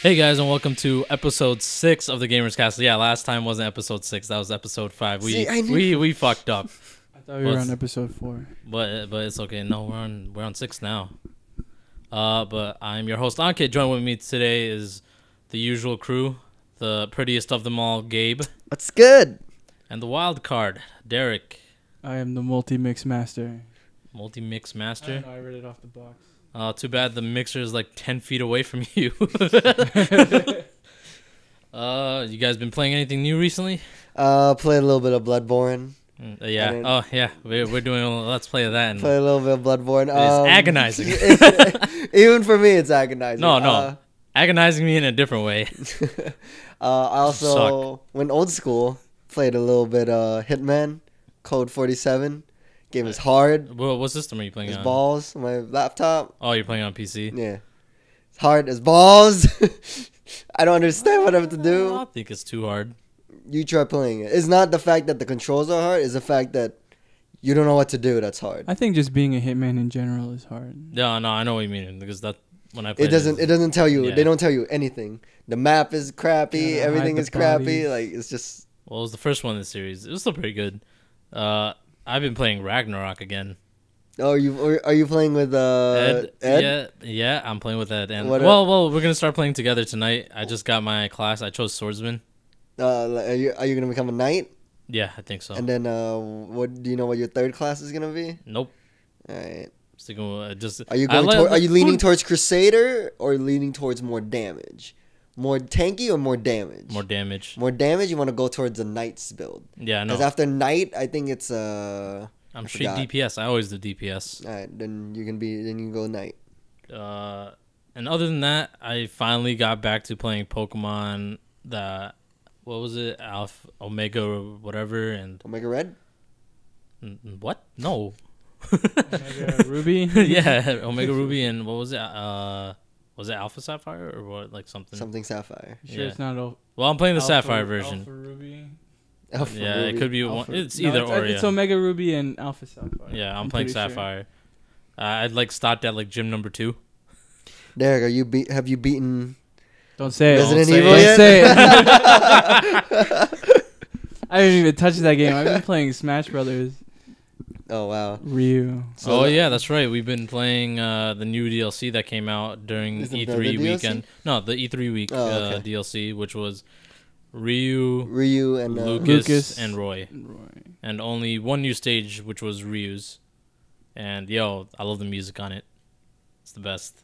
Hey guys, and welcome to episode 6 of the Gamerscast. Yeah, last time wasn't episode 6; that was episode 5. We fucked up, I thought we were on episode 4. but it's okay. No, we're on 6 now. But I'm your host Ankit. Joined with me today is the usual crew, the prettiest of them all, Gabe, What's good? and the wild card, Derek, I am the multi-mix master. multi-mix I master. don't know, I read it off the box. Too bad the mixer is like 10 feet away from you. You guys been playing anything new recently? Played a little bit of Bloodborne. Yeah. Oh, yeah. We're doing a let's play of that. And Play a little bit of Bloodborne. it's agonizing. Even for me, it's agonizing. No. Agonizing me in a different way. I also went old school. Played a little bit Hitman, Code 47. Game is hard. What system are you playing It's on? balls. My laptop. Oh, you're playing on PC? Yeah. It's hard as balls. I don't understand what I have to I do. don't think it's too hard. You try playing it. It's not the fact that the controls are hard. It's the fact that you don't know what to do that's hard. I think just being a hitman in general is hard. No, I know what you mean, because that when I play It doesn't tell you. Yeah. They don't tell you anything. The map is crappy. Gotta Everything hide is the crappy. bodies. Like it's just. Well, it was the first one in the series. It was still pretty good. I've been playing Ragnarok again. Oh, are you playing with Ed? Yeah, I'm playing with Ed. And What well, we're gonna start playing together tonight. I just got my class. I chose swordsman. Are you gonna become a knight? Yeah, I think so. And then what do you know what your third class is gonna be? Nope. All right. Sticking with, just Are you leaning towards Crusader or leaning towards more damage? More tanky or more damage? more damage? More damage. You want to go towards the knight's build. Yeah, no. Because after knight, I think it's I'm straight forgot. DPS. I always do DPS. All right, then you can go knight. And other than that, I finally got back to playing Pokemon. What was it? Omega or whatever. And Omega Red. what? No. Omega Ruby? Yeah, Omega Ruby and what was it? Was it Alpha Sapphire or what? Like something. Something Sapphire. You sure Yeah. it's not Well, I'm playing the Alpha, Sapphire version. Alpha Ruby? Alpha Yeah, Ruby. it could be one. Alpha- It's No, either or. It's Yeah. Omega Ruby and Alpha Sapphire. Yeah, I'm playing pretty sure. Sapphire. I'd like stopped at like gym number 2. Derek, have you beaten Don't say it. Resident say Evil it. yet? Don't say it. I didn't even touch that game. I've been playing Smash Brothers. Oh wow. Ryu. So Oh yeah, that's right. We've been playing the new DLC that came out during Isn't that E3 the DLC? weekend. No, the E3 week Oh, okay. DLC, which was Ryu, and Lucas, and Roy, Roy. and only one new stage, which was Ryu's. And yo, I love the music on it. It's the best.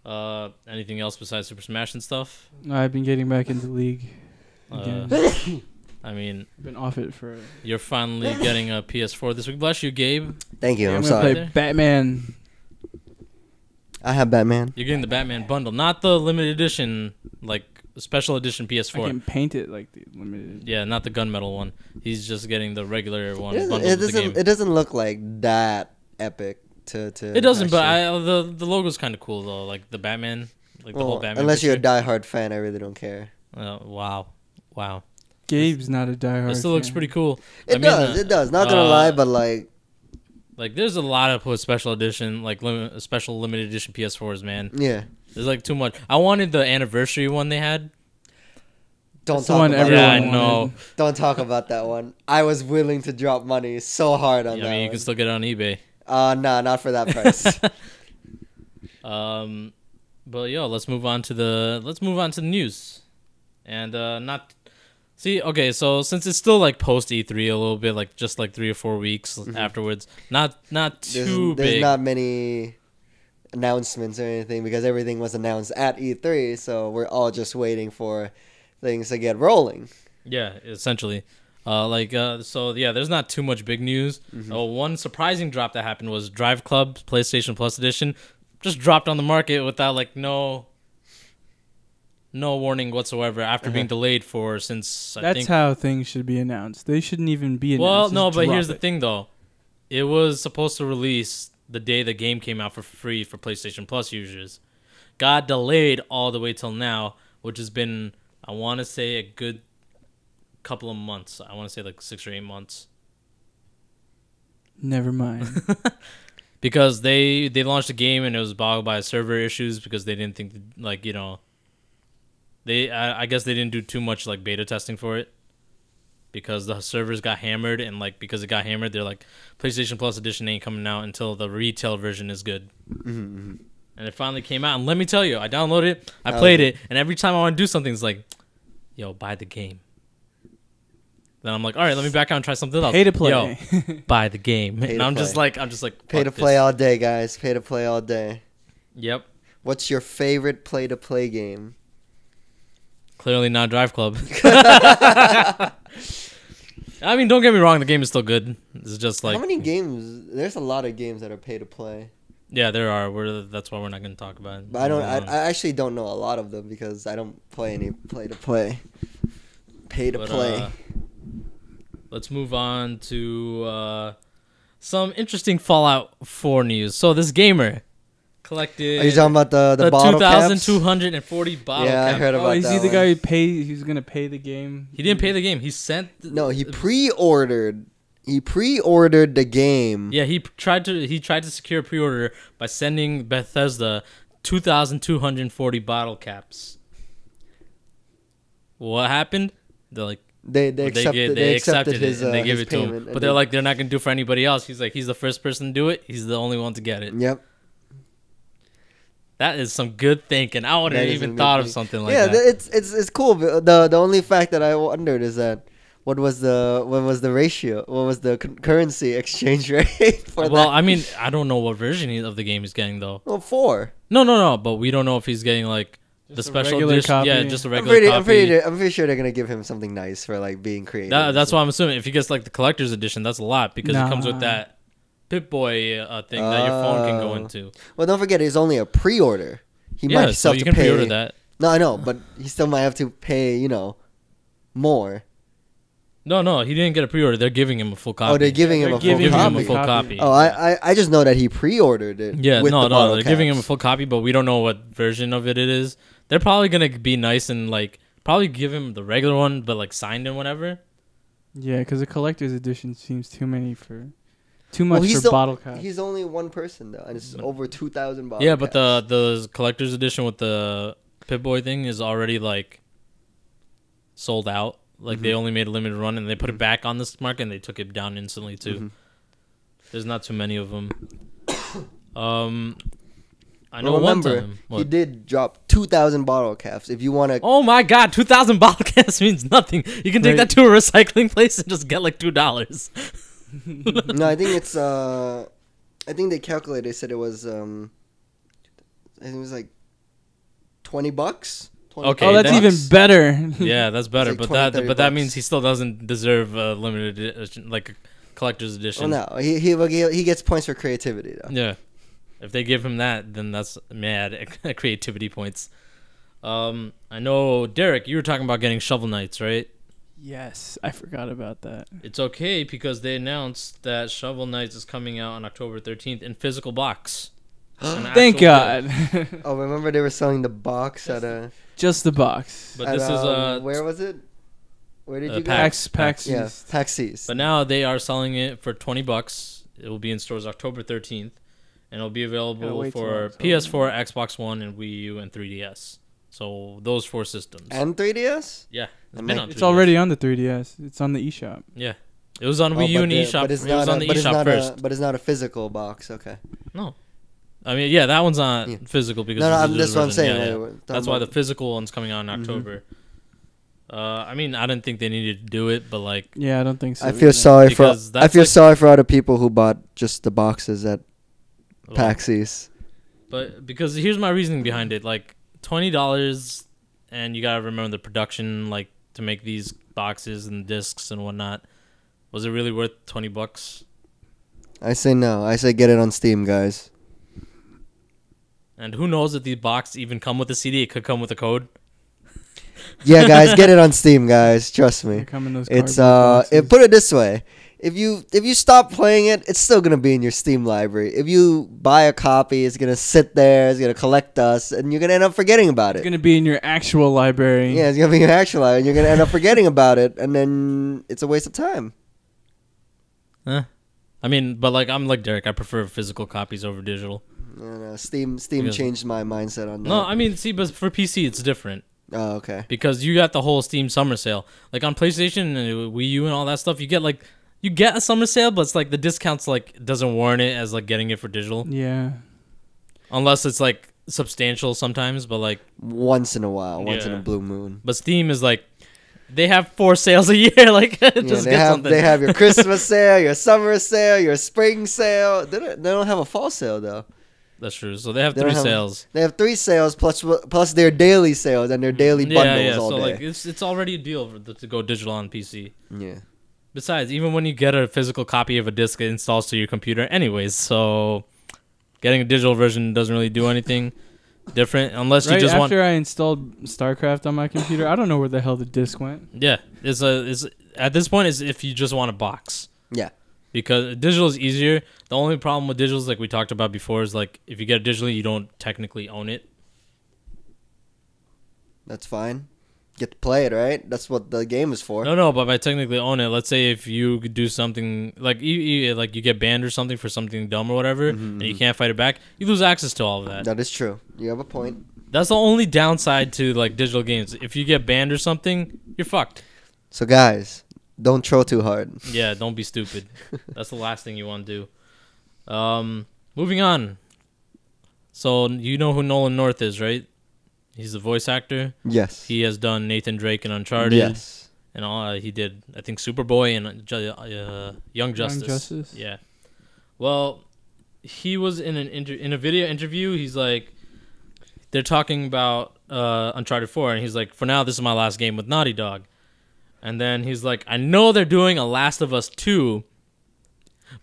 Anything else besides Super Smash and stuff? I've been getting back into League again. I mean, I've been off it for. you're finally getting a PS4 this week. Bless you, Gabe. Thank you. I'm I'm gonna sorry. play Batman. I have Batman. You're getting the Batman bundle, not the limited edition, like special edition I PS4. can paint it like the limited. Yeah, not the gunmetal one. He's just getting the regular one. It bundled with the game. doesn't look like that epic to It doesn't, but actually- the logo's kind of cool though. Like the Batman, like the whole Batman. unless you're a picture. diehard fan, I really don't care. Wow. Gabe's not a diehard. It still looks fan. pretty cool. It does. Not gonna lie, but like there's a lot of special edition, like special limited edition PS4s, man. yeah. There's like too much. I wanted the anniversary one they had. Don't That's the talk one about everyone Yeah, I that one. know. wanted. Don't talk about that one. I was willing to drop money so hard on I that mean, you one. can still get it on eBay. Nah, not for that price. But yo, let's move on to the news, and not see. Okay, so since it's still like post E3 a little bit, like just like 3 or 4 weeks afterwards, not too there's big. not many announcements or anything because everything was announced at E3, so we're all just waiting for things to get rolling. Yeah, essentially. So yeah, there's not too much big news. One surprising drop that happened was Drive Club PlayStation Plus Edition just dropped on the market without like no warning whatsoever after being delayed since I That's think. how things should be announced. They shouldn't even be announced. Well, Just no, but drop here's the it. thing though. It was supposed to release the day the game came out for free for PlayStation Plus users. Got delayed all the way till now, which has been, I want to say, a good couple of months. I want to say like 6 or 8 months. Never mind. because they launched a game and it was bogged by server issues because they didn't think like I guess they didn't do too much like beta testing for it because the servers got hammered, and like because it got hammered, they're like PlayStation Plus edition ain't coming out until the retail version is good. And it finally came out, and let me tell you, I downloaded it, I played it, and every time I want to do something, it's like, yo, buy the game. Then I'm like, all right, let me back out and try something else. Pay to play. Yo, buy the game. And I'm just like, pay to play all day, guys. Pay to play all day. Yep. What's your favorite play to play game? Clearly not Drive Club. I mean, don't get me wrong, the game is still good. It's just like, how many games? There's a lot of games that are pay to play. Yeah, there are. That's why we're not going to talk about it. But I actually don't know a lot of them because I don't play any play to play. Pay to play. Let's move on to some interesting Fallout 4 news. So this gamer collected. Are you talking about the bottle 2,240 bottle caps? Yeah, I heard about that. Is he the guy who's gonna pay the game? He didn't pay the game. He sent. No, he pre-ordered. He pre-ordered the game. Yeah, he tried to secure a pre-order by sending Bethesda 2,240 bottle caps. What happened? They're like. They accepted his and they give his it to him. But they're like, they're not gonna do it for anybody else. He's like, he's the first person to do it. He's the only one to get it. Yep. That is some good thinking. I wouldn't even thought of something like that. Yeah, it's cool. The only fact that I wondered is that what was the ratio? What was the currency exchange rate for that? Well, I mean, I don't know what version of the game he's getting though. Well, 4. No. But we don't know if he's getting like. The special edition, copy. Yeah, just a regular copy. I'm pretty sure they're gonna give him something nice for like being creative. That's what I'm assuming. If he gets like the collector's edition, that's a lot because it comes with that Pip-Boy thing that your phone can go into. Well, don't forget, it's only a pre-order. He might still so have you to can pay. pre-order that. No, I know, but he still might have to pay. More. No, he didn't get a pre-order. They're giving him a full copy. Oh, they're giving him a full copy. Oh, I just know that he pre-ordered it. Yeah, with they're giving him a full copy, but we don't know what version of it is. They're probably gonna be nice and like probably give him the regular one, but like signed and whatever. Yeah, because the collector's edition seems too much for bottle caps. He's only one person though, and it's over 2,000 bottles. Yeah, but the collector's edition with the Pip-Boy thing is already like sold out. Like they only made a limited run, and they put it back on this market, and they took it down instantly too. There's not too many of them. I know one time. He did drop 2,000 bottle caps. If you want to. Oh my God, 2,000 bottle caps means nothing. You can take that to a recycling place and just get like $2. No, I think it's. I think they calculated. They said it was. I think it was like $20. Okay, oh, that's even better. Yeah, that's better. Like but 20, that means he still doesn't deserve a limited edition, like a collector's edition. Well, no, he gets points for creativity though. Yeah. If they give him that, then that's mad creativity points. I know, Derek, you were talking about getting Shovel Knights, right? Yes, I forgot about that. It's okay because they announced that Shovel Knights is coming out on October 13th in physical box. Thank God. Oh, remember they were selling the box just the box. But this is where was it? Where did you go? PAX Yeah, PAX East. But now they are selling it for $20. It will be in stores October 13th. And it'll be available for PS4, Xbox One, and Wii U, and 3DS. So those 4 systems. And 3DS? Yeah. It's already on the 3DS. It's on the eShop. Yeah. It was on Wii U and eShop. But it's it was on the eShop first. But it's not a physical box. Okay. No. I mean, yeah, that one's not physical because that's what I'm saying. Yeah. That's why the physical one's coming out in October. I mean, I didn't think they needed to do it, but like... Yeah, I don't think so. I feel sorry for other people who bought just the boxes at PAX East. But because here's my reasoning behind it, like $20, and you gotta remember the production, like to make these boxes and discs and whatnot. Was it really worth $20? I say no. I say get it on Steam, guys. And who knows if these boxes even come with a CD? It could come with a code. Yeah, guys, get it on Steam, guys. Trust me. It's put it this way. If you stop playing it, it's still gonna be in your Steam library. If you buy a copy, it's gonna sit there, it's gonna collect dust, and you're gonna end up forgetting about it. It's gonna be in your actual library. Yeah, it's gonna be in your actual library, and you're gonna end up forgetting about it, and then it's a waste of time. Huh? I mean, but like I'm like Derek. I prefer physical copies over digital. No, Steam changed my mindset on that. No, I mean, see, but for PC it's different. Oh, okay. Because you got the whole Steam summer sale. Like on PlayStation and Wii U and all that stuff, you get a summer sale, but it's like the discounts like doesn't warrant it as like getting it for digital. Yeah. Unless it's like substantial sometimes, but like once in a while, once in a blue moon. But Steam is like they have 4 sales a year. Like just get something. They have your Christmas sale, your summer sale, your spring sale. They don't have a fall sale though. That's true. So they have 3 sales. They have 3 sales plus their daily sales and their daily bundles all so day. Like it's already a deal to go digital on PC. Yeah. Besides, even when you get a physical copy of a disc, it installs to your computer anyways. So getting a digital version doesn't really do anything different unless you just want. After I installed StarCraft on my computer, I don't know where the hell the disc went. Yeah, it's at this point is if you just want a box. Yeah. Because digital is easier. The only problem with digital is like we talked about before is like if you get it digitally, you don't technically own it. That's fine. Get to play it, right? That's what the game is for. No, but by technically own it, let's say if you could do something like you get banned or something for something dumb or whatever, and you can't fight it back, you lose access to all of that. That is true. You have a point. That's the only downside to like digital games. If you get banned or something, you're fucked. So guys, don't troll too hard. Yeah, don't be stupid. That's the last thing you want to do. Moving on. So you know who Nolan North is, right? He's the voice actor. Yes. He has done Nathan Drake in Uncharted. Yes. And all he did, I think, Superboy and Young Justice. Young Justice. Yeah. Well, he was in in a video interview. He's like, they're talking about Uncharted 4, and he's like, for now, this is my last game with Naughty Dog. And then he's like, I know they're doing a Last of Us 2,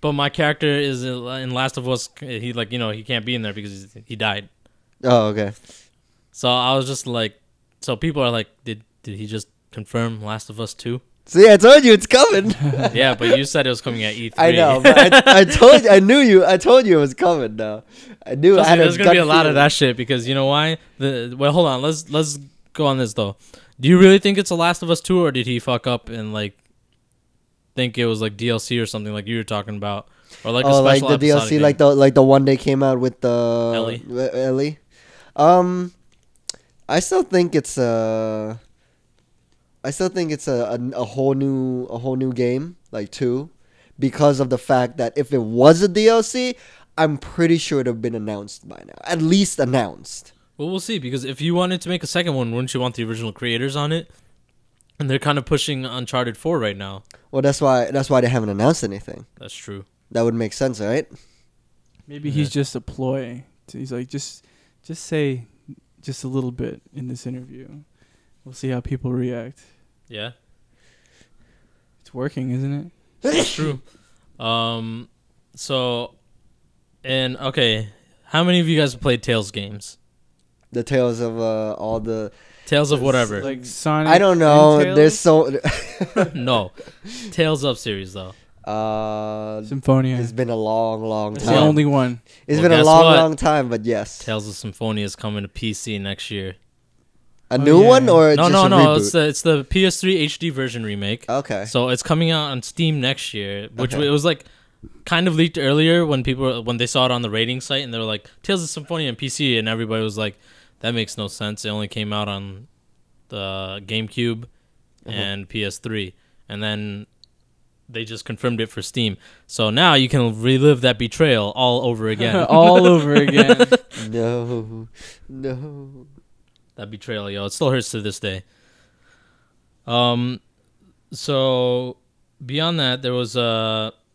but my character is in Last of Us. He he can't be in there because he died. Oh, okay. So I was just like, so people are like, did he just confirm Last of Us 2? See, I told you it's coming. Yeah, but you said it was coming at E3. I know, but I told you, I told you it was coming though. I knew I had there's going to be a lot of that shit because you know why? Well, hold on. Let's go on this though. Do you really think it's a Last of Us 2 or did he fuck up and like think it was like DLC or something like you were talking about? Or like a special like the DLC game? like the one they came out with the Ellie. I still think it's a whole new game, like 2, because of the fact that if it was a DLC, I'm pretty sure it'd have been announced by now. At least announced. Well, we'll see, because if you wanted to make a second one, wouldn't you want the original creators on it? And they're kind of pushing Uncharted 4 right now. Well, that's why they haven't announced anything. That's true. That would make sense, right? Maybe he's just a ploy. He's like, just say just a little bit in this interview. We'll see how people react. Yeah. It's working, isn't it? That's true. So, and okay, how many of you guys have played Tales games? The Tales of all the Tales of whatever. Like Sonic. I don't know. There's so no Tales of series though. Symphonia. It's been a long It's time. the only one. It's been a long time, but yes. Tales of Symphonia is coming to PC next year. A new one or no? Reboot? It's the PS3 HD version remake. Okay. So it's coming out on Steam next year, which it was like kind of leaked earlier when they saw it on the rating site and they were like Tales of Symphonia on PC, and everybody was like, that makes no sense. It only came out on the GameCube and PS3, and then they just confirmed it for Steam. So now you can relive that betrayal all over again. All over again. No. That betrayal, yo. It still hurts to this day. So beyond that, there was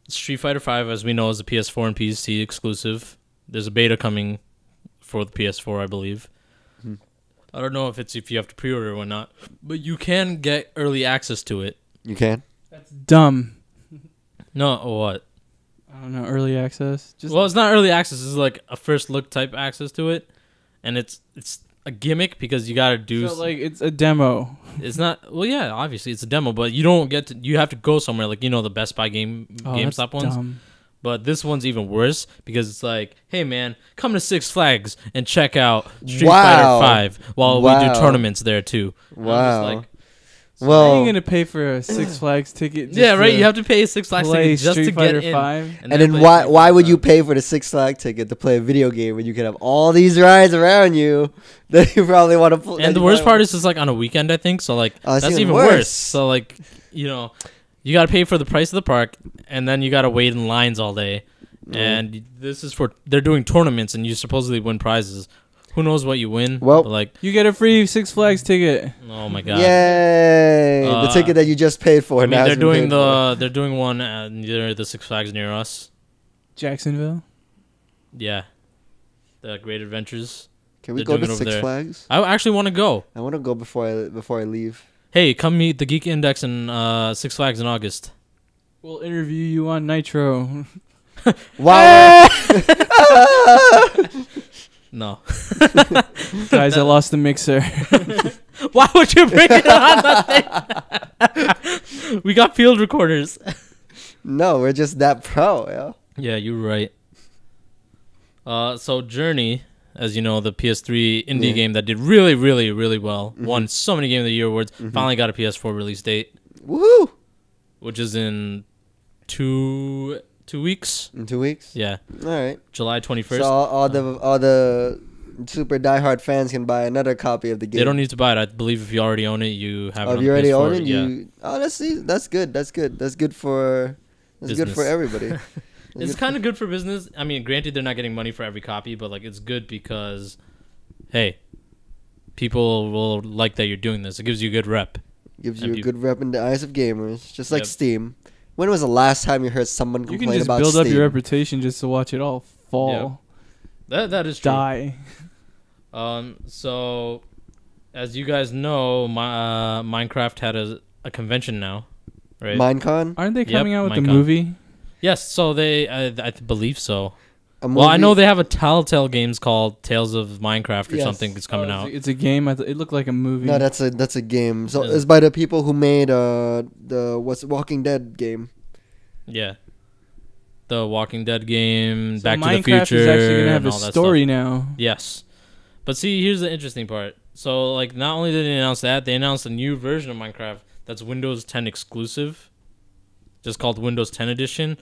Street Fighter V, as we know, is a PS4 and PC exclusive. There's a beta coming for the PS4, I believe. I don't know if you have to pre-order or not, but you can get early access to it. You can? That's dumb. No, what? I don't know. Early access. Well, it's not early access. It's like a first look type access to it, and it's a gimmick because you gotta do. So like it's a demo. It's not. Well, yeah, obviously it's a demo, but you don't get to. You have to go somewhere, like the Best Buy GameStop ones. Dumb. But this one's even worse because it's like, hey man, come to Six Flags and check out Street Fighter V while we do tournaments there too. Wow. So well, you gonna pay for a Six Flags ticket? Yeah, right. You have to pay a Six Flags ticket just to get in. 5? And then why would you pay for the Six Flags ticket to play a video game when you can have all these rides around you that you probably want to play? And the worst part is it's like on a weekend, I think. So like that's even worse. So like you gotta pay for the price of the park, and then you gotta wait in lines all day. And this is they're doing tournaments, and you supposedly win prizes. Who knows what you win? Well, like you get a free Six Flags ticket. Oh my god! Yay! The ticket that you just paid for. I mean, they're doing one near the Six Flags near us. Jacksonville. Yeah, the Great Adventures. Can we go to Six Flags? I actually want to go. I want to go before I leave. Hey, come meet the Geek Index in Six Flags in August. We'll interview you on Nitro. Wow. No. Guys, I lost the mixer. Why would you bring it on that thing? We got field recorders. No, we're just that pro, yo. Yeah, you're right. So Journey, as you know, the PS3 indie game that did really, really, really well, won so many Game of the Year awards, finally got a PS4 release date. Woohoo! Which is in 2 weeks. In 2 weeks? Yeah. All right. July 21st. So all the super diehard fans can buy another copy of the game. They don't need to buy it. I believe if you already own it, you have it on if you already PS4, own it, yeah. That's good. That's good for everybody. It's kind of good for business. I mean, granted, they're not getting money for every copy, but like it's good because, hey, people will like that you're doing this. It gives you a good rep. Gives you a good rep in the eyes of gamers, just like Steam. When was the last time you heard someone complain about Steam? You can just build up your reputation just to watch it all fall. Yeah. That is true. Die. So, as you guys know, Minecraft had a convention now, right? Minecon? Aren't they coming out with the movie? Yes, so I believe so. Well, I know they have a Telltale Games called Tales of Minecraft or something that's coming out. It's a game. It looked like a movie. No, that's a game. So it's by the people who made the Walking Dead game. Yeah. The Walking Dead game, so Back Minecraft to the Future. Is actually gonna have a story now. Yes. But see, here's the interesting part. So like not only did they announce that, they announced a new version of Minecraft that's Windows 10 exclusive. Just called Windows 10 Edition.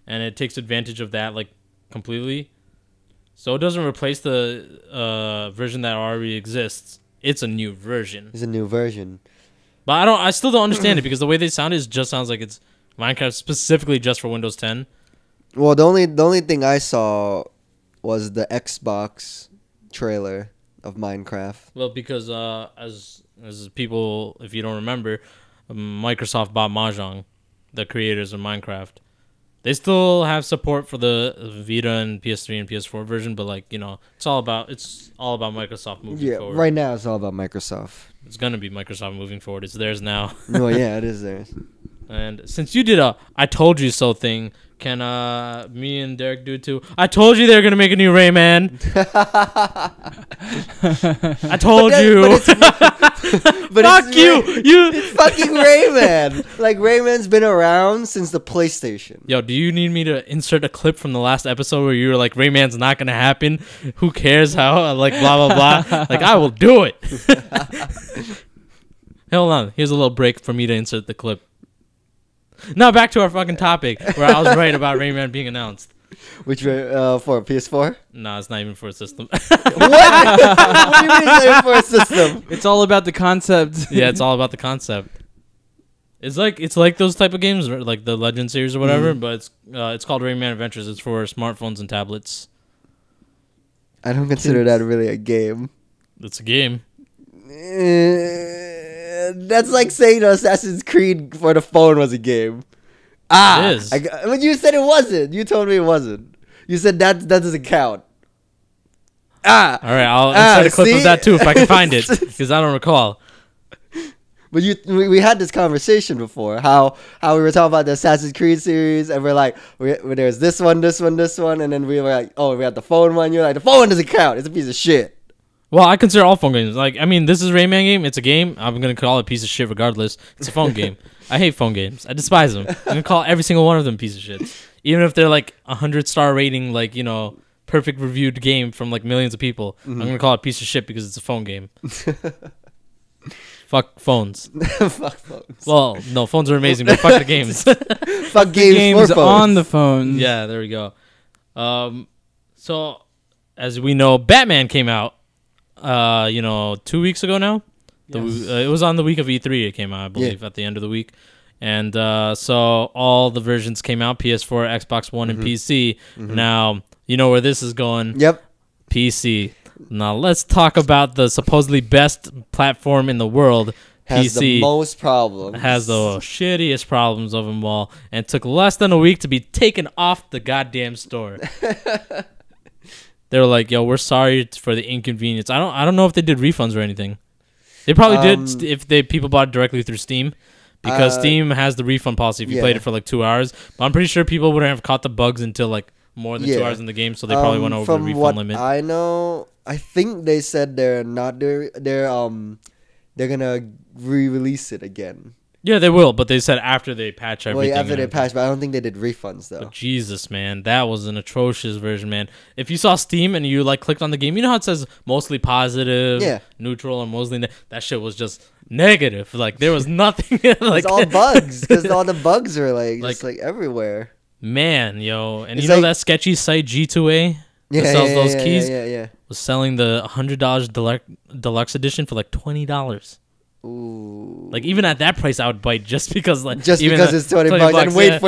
And it takes advantage of that like completely. So it doesn't replace the version that already exists. It's a new version. It's a new version. But I still don't understand it because the way they sound just sounds like it's Minecraft specifically just for Windows 10. Well, the only thing I saw was the Xbox trailer of Minecraft. Well, because as people, if you don't remember, Microsoft bought Mahjong, the creators of Minecraft. They still have support for the Vita and PS3 and PS4 version, but like it's all about Microsoft moving forward. Right now it's all about Microsoft. It's gonna be Microsoft moving forward. It's theirs now. No, yeah, it is theirs. And since you did a "I told you so" thing, can me and Derek do it too? I told you they were gonna make a new Rayman. I told you. Fuck you. It's fucking Rayman. Like Rayman's been around since the PlayStation. Yo, do you need me to insert a clip from the last episode where you were like, Rayman's not gonna happen? Who cares how? Like blah blah blah. Like I will do it. Hold on. Here's a little break for me to insert the clip. Now back to our fucking topic where I was right about Rayman being announced. Which for PS4? No, it's not even for a system. What? What do you mean it's not even for a system? It's all about the concept. Yeah, it's all about the concept. It's like those type of games, like the Legend series or whatever, but it's called Rayman Adventures. It's for smartphones and tablets. I don't consider that really a game. It's a game. That's like saying Assassin's Creed for the phone was a game. It is. But you said it wasn't. You told me it wasn't. You said that doesn't count. All right, I'll insert a clip of that too if I can find it, because I don't recall. But we had this conversation before, how we were talking about the Assassin's Creed series, and we're like, there's this one, and then we were like, oh, we got the phone one. You're like, the phone one doesn't count. It's a piece of shit. Well, I consider all phone games. Like, I mean, this is a Rayman game. It's a game. I'm going to call it a piece of shit regardless. It's a phone game. I hate phone games. I despise them. I'm going to call every single one of them a piece of shit. Even if they're like 100-star rating, like, perfect reviewed game from like millions of people. I'm going to call it a piece of shit because it's a phone game. Fuck phones. Fuck phones. Well, no, phones are amazing, but fuck the games. Fuck games on the phone. Yeah, there we go. So, as we know, Batman came out, 2 weeks ago now. Yes. It was on the week of E3 it came out, I believe, at the end of the week. And so all the versions came out, PS4, Xbox One, and PC. Now, you know where this is going. Yep. PC. Now, let's talk about the supposedly best platform in the world. Has PC the most problems. Has the shittiest problems of them all. And took less than a week to be taken off the goddamn store. They were like, yo, we're sorry for the inconvenience. I don't know if they did refunds or anything. They probably did if people bought it directly through Steam. Because Steam has the refund policy if you played it for like 2 hours. But I'm pretty sure people wouldn't have caught the bugs until like more than 2 hours in the game, so they probably went over the refund limit. I know, I think they said they're gonna re-release it again. Yeah, they will, but they said after they patch everything. Well, after they patch, but I don't think they did refunds though. But Jesus, man, that was an atrocious version, man. If you saw Steam and you like clicked on the game, you know how it says mostly positive, neutral, and mostly that shit was just negative. Like there was nothing. Like it's all bugs because all the bugs are just everywhere. Man, yo, and you know that sketchy site G2A that sells those keys was selling the $100 deluxe edition for like $20. Ooh. Like even at that price, I would bite just because because it's $20 and wait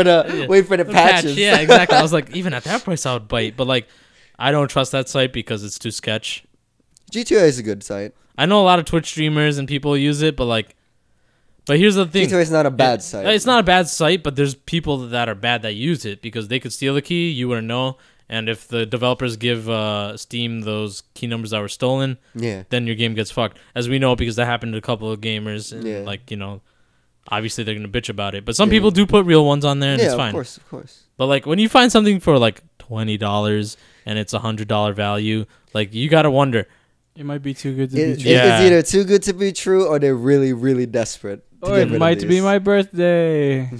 for the patches. Yeah, exactly. I was like, even at that price, I would bite. But like, I don't trust that site because it's too sketch. G2A is a good site. I know a lot of Twitch streamers and people use it, but here's the thing: G2A is not a bad site. It's not a bad site, but there's people that are bad that use it because they could steal the key. You wouldn't know. And if the developers give Steam those key numbers that were stolen, then your game gets fucked. As we know, because that happened to a couple of gamers. And obviously they're going to bitch about it. But some people do put real ones on there, and it's fine. Of course. But like when you find something for like $20 and it's $100 value, like you got to wonder. It might be too good to be true. It's either too good to be true or they're really, really desperate. Or it might be my birthday.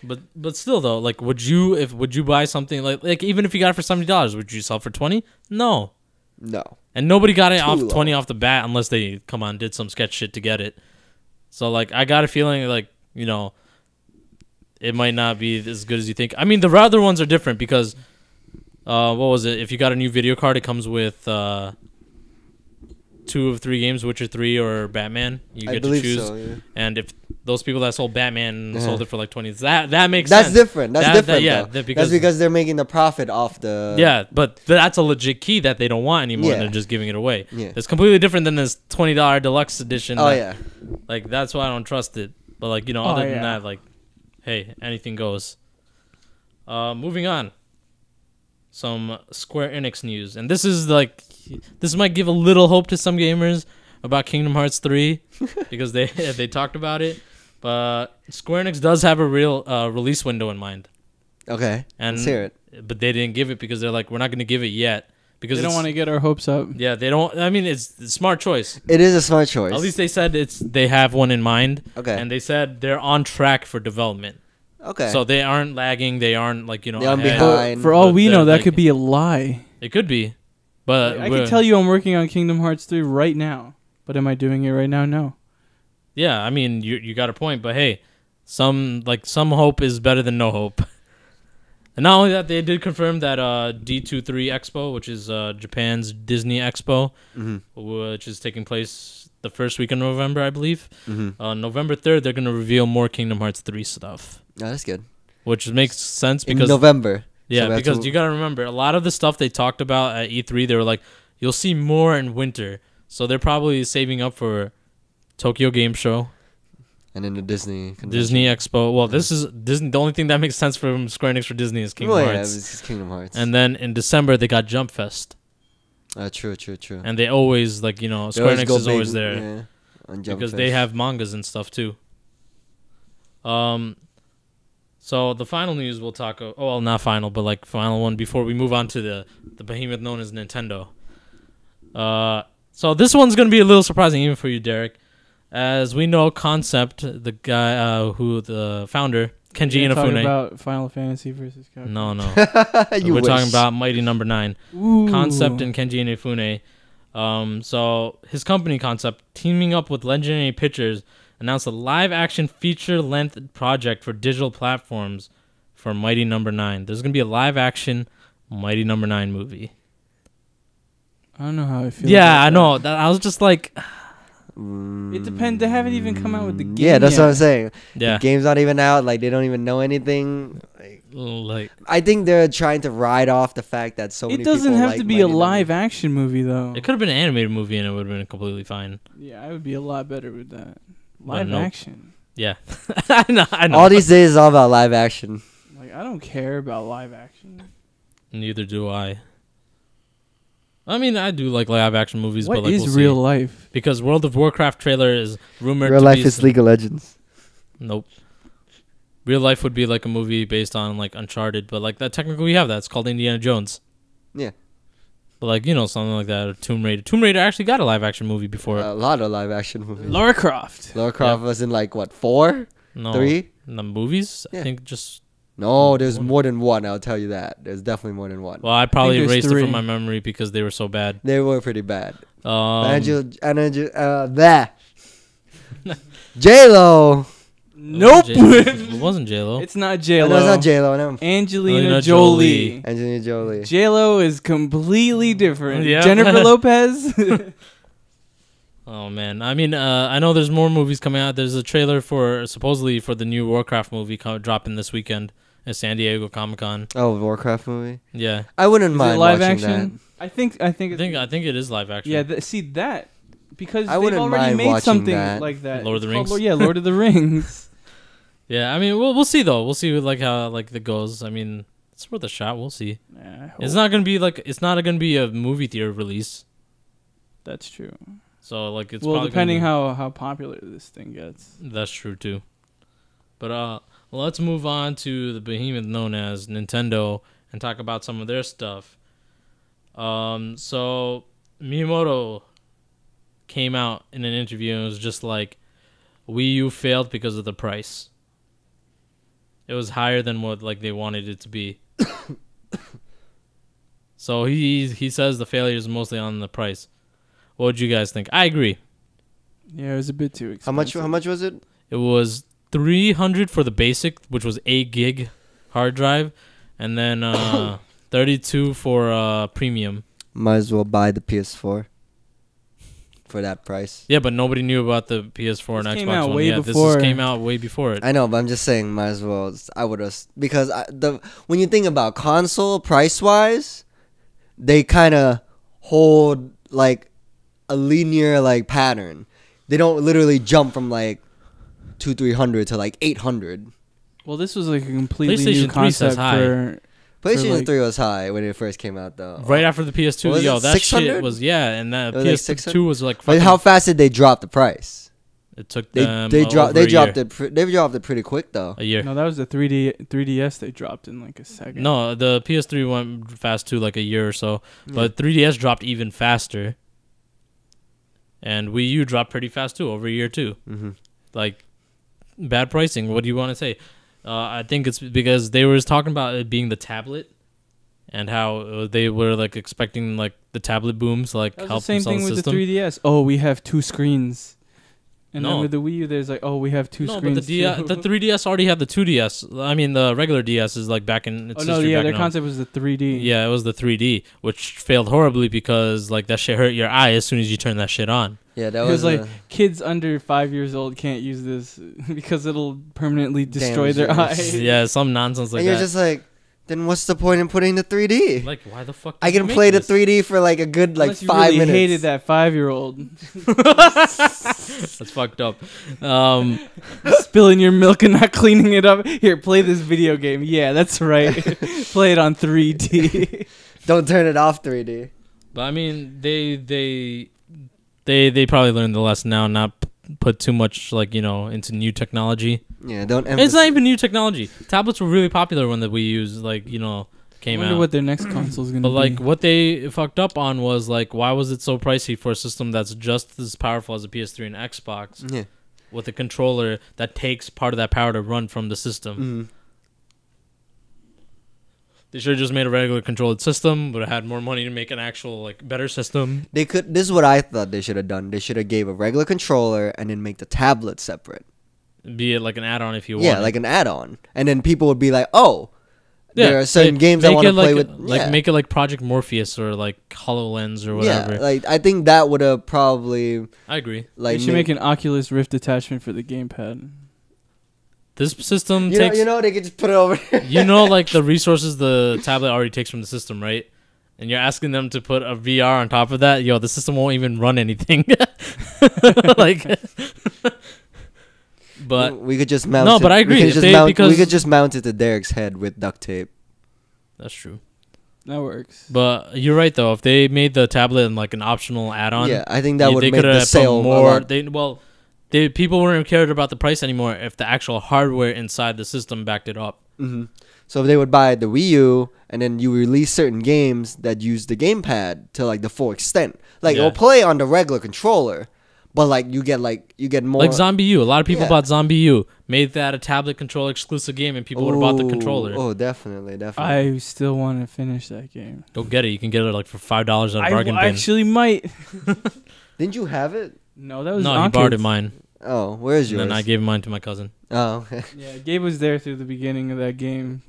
But still though, like would you buy something like even if you got it for $70, would you sell it for $20? No. And nobody got it off 20 off the bat unless they did some sketch shit to get it. So like I got a feeling like, it might not be as good as you think. I mean, the other ones are different because what was it? If you got a new video card, it comes with 2 of 3 games, Witcher 3 or Batman. You get to choose. So, yeah. And if those people that sold Batman sold it for like 20, that makes sense. That's different. That's different. Because they're making the profit off the. Yeah, but that's a legit key that they don't want anymore. And they're just giving it away. Yeah. It's completely different than this $20 deluxe edition. Like that's why I don't trust it. But like other than that, like, hey, anything goes. Moving on. Some Square Enix news, and this might give a little hope to some gamers about Kingdom Hearts 3 because they talked about it, but Square Enix does have a real release window in mind. Okay, let's hear it. But they didn't give it because they're like, we're not going to give it yet because they don't want to get our hopes up. Yeah, they don't. I mean, it's a smart choice. It is a smart choice. At least they said they have one in mind. Okay, and they said they're on track for development. Okay. So they aren't lagging. They aren't they aren't behind. For all we know, that could be a lie. It could be. But I can tell you I'm working on Kingdom Hearts 3 right now. But am I doing it right now? No. Yeah, I mean, you got a point. But hey, some hope is better than no hope. And not only that, they did confirm that D23 Expo, which is Japan's Disney Expo, which is taking place the first week of November, I believe. November 3rd, they're going to reveal more Kingdom Hearts 3 stuff. Oh, that's good. Which makes sense because... In November. Yeah, so because you got to remember, a lot of the stuff they talked about at E3, they were like, you'll see more in winter. So they're probably saving up for Tokyo Game Show. And in the Disney Expo. Well, this is Disney. The only thing that makes sense from Square Enix for Disney is Kingdom Hearts. Yeah, it's Kingdom Hearts. And then in December, they got Jump Fest. True. And they always, Square Enix is always there. On Jump because Fest. they have mangas and stuff, too. So the final news we'll talk. Not final, but final one before we move on to the behemoth known as Nintendo. So this one's gonna be a little surprising even for you, Derek, as we know Concept, the guy the founder Kenji Inafune. Talking about Final Fantasy versus Capcom. No. We're talking about Mighty Number 9. Ooh. Concept and Kenji Inafune So his company Concept, teaming up with Legendary Pictures, announced a live-action feature-length project for digital platforms for Mighty Number 9. There's gonna be a live-action Mighty Number 9 movie. I don't know how I feel. Yeah, I know. I was just like, it depends. They haven't even come out with the game. Yeah, that's yet. what I'm saying. yeah, The game's not even out. Like, they don't even know anything. like I think they're trying to ride off the fact that so many It doesn't people have like to be a Mighty live action movie though. it could have been an animated movie and it would have been completely fine. Yeah, I would be a lot better with that. But Live nope. action. Yeah, I know. All these days is all about live action. Like, I don't care about live action. Neither do I. I mean, I do like live action movies, What but like is we'll real see. life? Because World of Warcraft trailer is rumored Real to life be is League of Legends. Nope. Real life would be like a movie based on like Uncharted, but like that technically we have that. It's called Indiana Jones. Yeah. But like, you know, something like that, or Tomb Raider. Tomb Raider actually got a live action movie before. A lot of live action movies. Lara Croft. Lara Croft was in like what, 4? No. 3? In the movies? Yeah. I think just No, there's more than one. I'll tell you that. There's definitely more than one. well, I probably there's erased it 3. from my memory because they were so bad. They were pretty bad. J-Lo. J-Lo. Nope. It wasn't J-Lo. It's not Oh, J-Lo. no, it's not J-Lo. No. Angelina Jolie. Angelina Jolie. J-Lo is completely different. Yeah. Jennifer Lopez. Oh man, I mean, I know there's more movies coming out. There's a trailer for supposedly for the new Warcraft movie dropping this weekend at San Diego Comic-Con. Oh, Warcraft movie. Yeah, I wouldn't Is it mind live watching action? I think I think it is live action. Yeah, see that because I they've wouldn't already mind made watching something that. like that. Lord of the It's called Rings? Yeah, Lord of the Rings. Yeah, I mean, we'll see though. We'll see like how like it goes. I mean, it's worth a shot. We'll see. Yeah, It's not gonna be a movie theater release. That's true. So like it's Well, probably depending how popular this thing gets. That's true too. But let's move on to the behemoth known as Nintendo and talk about some of their stuff. So Miyamoto came out in an interview and was just like, Wii U failed because of the price. It was higher than what like they wanted it to be. So he says the failure is mostly on the price. What would you guys think? I agree. Yeah, it was a bit too expensive. How much was it? It was $300 for the basic, which was 8 gig hard drive, and then $32 for premium. Might as well buy the PS4 for that price. Yeah, but nobody knew about the PS4 and This came Xbox out One. way Yeah, before. this came out way before it. I know, but I'm just saying, might as well. I would have, because when you think about console price wise, they kind of hold like a linear like pattern. They don't literally jump from like 200-300 to like 800. Well, this was like a completely PlayStation 3 new says concept high. for PlayStation like- 3 was high when it first came out, though. Right after the PS2, Was yo, it that 600? shit was and that It was like PS2 600? was like. But Fucking, how fast did they drop the price? it took They them. they dropped over a dropped year. they dropped it pretty quick though. A year. No, that was the 3DS they dropped in like a second. No, the PS3 went fast too, like a year or so. But 3DS dropped even faster. And Wii U dropped pretty fast too, over a year too. Mm-hmm. Like, bad pricing. What do you want to say? I think it's because they were talking about it being the tablet, and how they were like expecting like the tablet booms like That was help the same them sell thing the with system. the 3DS. Oh, we have 2 screens. And No. then with the Wii U, there's like, oh, we have 2 No, screens. but the 3DS already had the 2DS. I mean, the regular DS is like back in its Oh no, history yeah, back their now. concept was the 3D. Yeah, it was the 3D, which failed horribly because like that shit hurt your eye as soon as you turn that shit on. Yeah, that It was like a- kids under 5 years old can't use this because it'll permanently destroy Damage their your eyes. Yeah, some nonsense like and you're that. just like, then what's the point in putting the 3D? Like, why the fuck? I did you can make play the this? 3D for like a good like Unless you 5 really minutes. hated that 5-year-old That's fucked up. spilling your milk and not cleaning it up. Here, play this video game. Yeah, that's right. Play it on 3D. Don't turn it off 3D. But I mean, they probably learned the lesson now, not put too much like into new technology. Yeah, don't. It's not even new technology. Tablets were really popular when the Wii U's came I wonder out. what their next console's gonna But be. like what they fucked up on was like, why was it so pricey for a system that's just as powerful as a PS3 and Xbox Yeah. with a controller that takes part of that power to run from the system? They should have just made a regular controlled system, but had more money to make an actual like better system. They could. This is what I thought they should have done. They should have gave a regular controller and then make the tablet separate. Be it like an add-on if you want. Yeah, like an add-on, and then people would be like, "Oh, there are certain games I want to play with." Like make it like Project Morpheus or like HoloLens or whatever. Yeah, like I think that would have probably. I agree. Like they should make an Oculus Rift attachment for the gamepad. This system takes. You know, they could just put it over. You know, like the resources the tablet already takes from the system, right? And you're asking them to put a VR on top of that. Yo, the system won't even run anything. Like. But we could just mount. No, but I agree. We could just mount it to Derek's head with duct tape. That's true. That works. But you're right though. If they made the tablet in like an optional add-on, yeah, I think that would make the sale more. People weren't cared about the price anymore if the actual hardware inside the system backed it up. Mm-hmm. So if they would buy the Wii U and then you release certain games that use the gamepad to like the full extent, like it'll play on the regular controller. But like you get more like Zombie U. A lot of people bought Zombie U, made that a tablet controller exclusive game, and people would have bought the controller. Oh, definitely. I still want to finish that game. Go get it. You can get it like for $5 at a bargain bin. I actually might. Didn't you have it? No, that was no. Ankit. He borrowed mine. Oh, where's yours? And then I gave mine to my cousin. Oh, okay. Yeah, Gabe was there through the beginning of that game.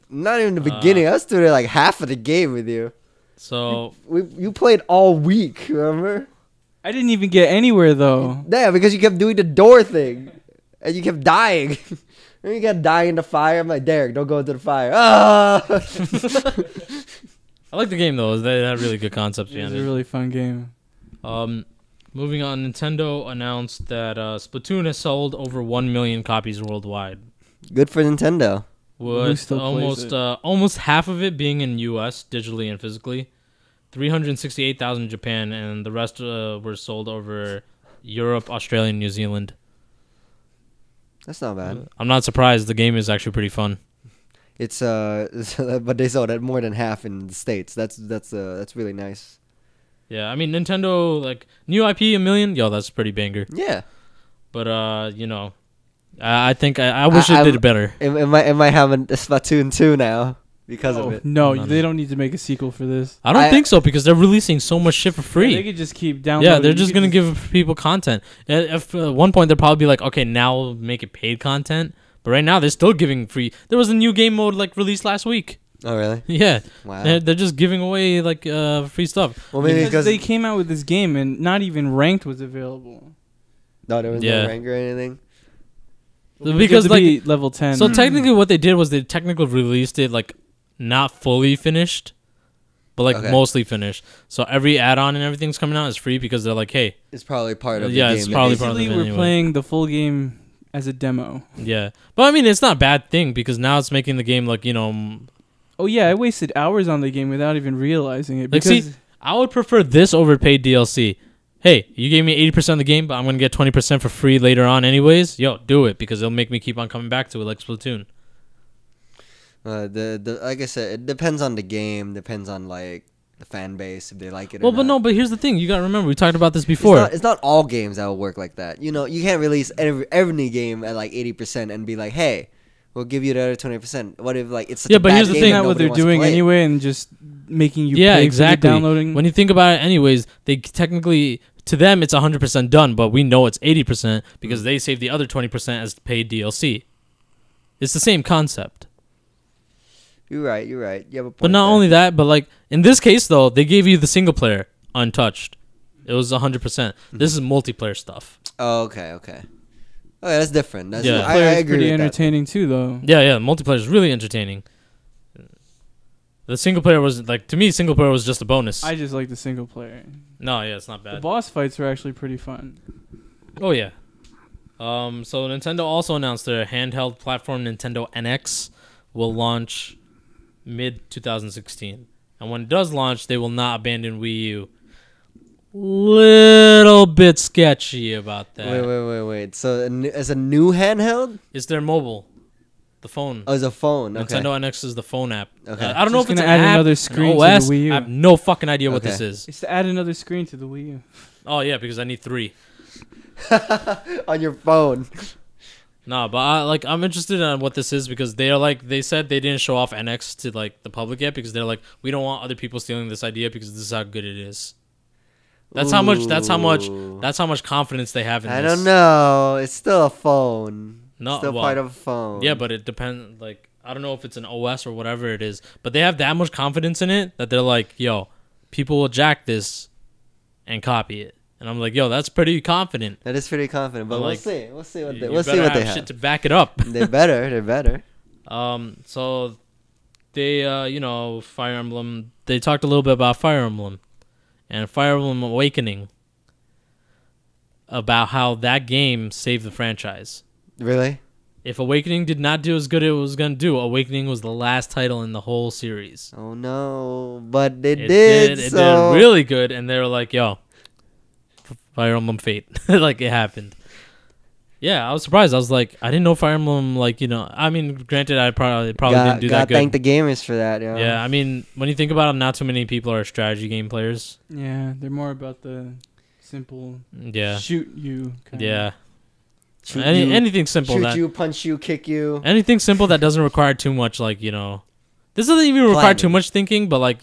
Not even the beginning. I was through there like half of the game with you. So you played all week. Remember? I didn't even get anywhere though. Yeah, because you kept doing the door thing, and you kept dying. And you kept dying in the fire. I'm like, Derek, don't go into the fire. Ah! I like the game though. They had really good concepts behind it. It was a really fun game. Moving on, Nintendo announced that Splatoon has sold over 1 million copies worldwide. Good for Nintendo. With almost half of it being in U.S. digitally and physically. 368,000 in Japan, and the rest were sold over Europe, Australia, and New Zealand. That's not bad. I'm not surprised. The game is actually pretty fun. It's but they sold at more than half in the States. That's really nice. Yeah, I mean Nintendo, like new IP 1 million. Yo, that's a pretty banger. Yeah. But you know, I think I wish it did better. Am I having a Splatoon 2 now? Because of it. No, they don't need to make a sequel for this. I don't think so because they're releasing so much shit for free. Yeah, they could just keep downloading. Yeah, they're just going to give people content. If at one point they'll probably be like, okay, now we'll make it paid content. But right now they're still giving free. There was a new game mode like released last week. Oh, really? Yeah. Wow. They're just giving away like free stuff. Well, maybe because they came out with this game and not even ranked was available. No, there was no rank or anything. Because like level 10. So technically what they did was they technically released it like not fully finished, but like mostly finished. So every add-on and everything's coming out is free because they're like, hey, it's probably part of the game. It's probably part of the game. We're playing the full game as a demo. Yeah, but I mean, it's not a bad thing because now it's making the game like, you know. Oh yeah, I wasted hours on the game without even realizing it. Like, see, I would prefer this over paid DLC. Hey, you gave me 80% of the game, but I'm gonna get 20% for free later on, anyways. Yo, do it because it'll make me keep on coming back to it, like Splatoon. Like I said, it depends on the game, depends on like the fan base if they like it. Well, but but here's the thing: you gotta remember we talked about this before. It's not all games that will work like that. You know, you can't release every game at like 80% and be like, hey, we'll give you the other 20%. What if like it's such a bad here's the game thing: not what they're doing anyway, and just making you pay for the downloading. When you think about it, anyways, they technically to them it's 100% done, but we know it's 80% because they save the other 20% as paid DLC. It's the same concept. You're right. You have a point. But not only that, but like in this case though, they gave you the single player untouched. It was 100%. This is multiplayer stuff. Oh, okay. Okay, that's different. That's I agree. Pretty entertaining too, though. Yeah. Multiplayer is really entertaining. The single player was like to me. Single player was just a bonus. I just like the single player. No, yeah, it's not bad. The boss fights were actually pretty fun. Oh yeah. So Nintendo also announced their handheld platform Nintendo NX will launch mid-2016. And when it does launch, they will not abandon Wii U. Little bit sketchy about that. Wait. So it's a new handheld? It's their mobile. The phone. Oh, it's a phone. Okay. Nintendo NX is the phone app. Okay. I don't know if it's going to add another screen to the Wii U. I have no fucking idea what this is. It's to add another screen to the Wii U. Oh, yeah, because I need 3. On your phone. No, but I'm interested in what this is because they said they didn't show off NX to like the public yet because they're like, we don't want other people stealing this idea because this is how good it is. That's how much confidence they have in this. I don't know. It's still a phone. No, still part of a phone. Yeah, but it depends. Like, I don't know if it's an OS or whatever it is, but they have that much confidence in it that they're like, yo, people will jack this and copy it. And I'm like, yo, that's pretty confident. That is pretty confident, but we'll see. We'll see what they have. Shit to back it up. They're better. So they, Fire Emblem. They talked a little bit about Fire Emblem and Fire Emblem Awakening. About how that game saved the franchise. Really? If Awakening did not do as good as it was gonna do, Awakening was the last title in the whole series. Oh no! But it did. It did really good, and they were like, "Yo, Fire Emblem Fate," like it happened. Yeah, I was surprised. I was like, I didn't know Fire Emblem. I mean, granted, I probably didn't do that good. Thank the gamers for that. Yeah. Yeah, I mean, when you think about it, not too many people are strategy game players. Yeah, they're more about the simple. Yeah. Shoot you. Yeah. Anything simple. Shoot you, punch you, kick you. Anything simple that doesn't require too much, this doesn't even require too much thinking, but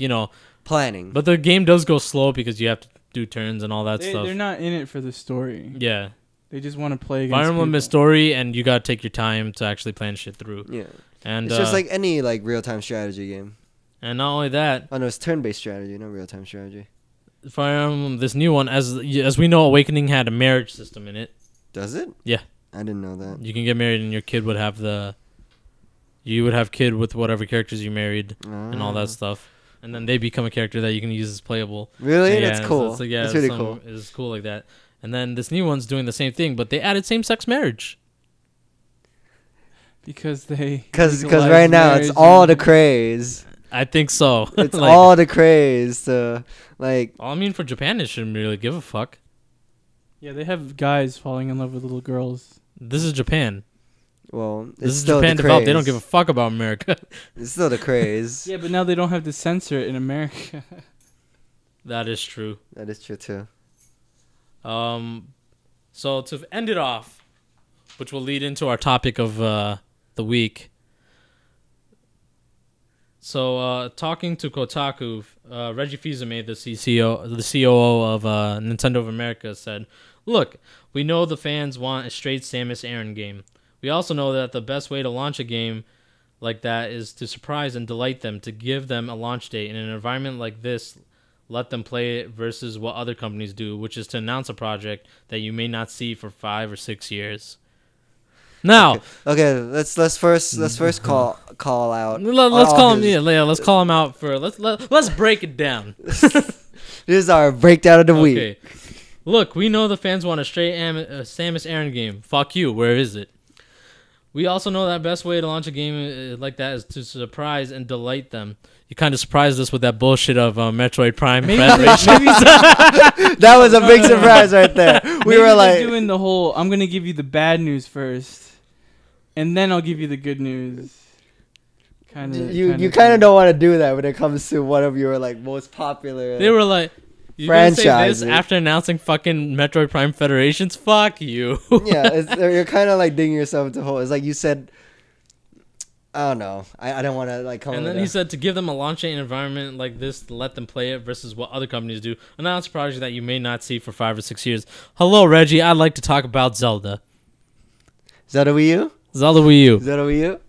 planning. But the game does go slow because you have to do turns and all that stuff. They're not in it for the story. Yeah. They just want to play against Fire Emblem is story, and you gotta take your time to actually plan shit through. Yeah. And it's just like any real-time strategy game. And not only that. Oh no, it's turn-based strategy, not real-time strategy. Fire Emblem, this new one, as we know, Awakening had a marriage system in it. Does it? Yeah. I didn't know that. You can get married and your kid would have you would have kid with whatever characters you married and all that stuff. And then they become a character that you can use as playable. Really? That's cool. That's really cool. It's cool like that. And then this new one's doing the same thing, but they added same-sex marriage. Because right now it's all the craze. I think so. It's all the craze. So, I mean, for Japan, it shouldn't really give a fuck. Yeah, they have guys falling in love with little girls. This is Japan. Well, this is Japan developed. They don't give a fuck about America. It's still the craze. Yeah, but now they don't have to censor it in America. That is true. That is true too. So to end it off, which will lead into our topic of the week. So talking to Kotaku, Reggie Fils-Aimé, the COO of Nintendo of America, said, "Look, we know the fans want a straight Samus Aran game. We also know that the best way to launch a game like that is to surprise and delight them, to give them a launch date. In an environment like this, let them play it versus what other companies do, which is to announce a project that you may not see for 5 or 6 years." Now, okay, let's first call out. Let's call him. Yeah, let's call him out for. Let's break it down. This is our breakdown of the week. Look, we know the fans want a straight Samus Aran game. Fuck you. Where is it? We also know that best way to launch a game like that is to surprise and delight them. You kind of surprised us with that bullshit of Metroid Prime Federation. That was a big surprise right there. We were like doing the whole, I'm going to give you the bad news first, and then I'll give you the good news. You kind of don't want to do that when it comes to one of your most popular. They were like, "You gonna say this after announcing fucking Metroid Prime Federations? Fuck you." Yeah, you're kind of digging yourself into a hole. It's like you said. I don't know. I don't want to come. And then he said to give them a launch environment like this, to let them play it versus what other companies do. Announce a project that you may not see for 5 or 6 years. Hello, Reggie. I'd like to talk about Zelda. Zelda Wii U. Zelda Wii U. Zelda Wii U.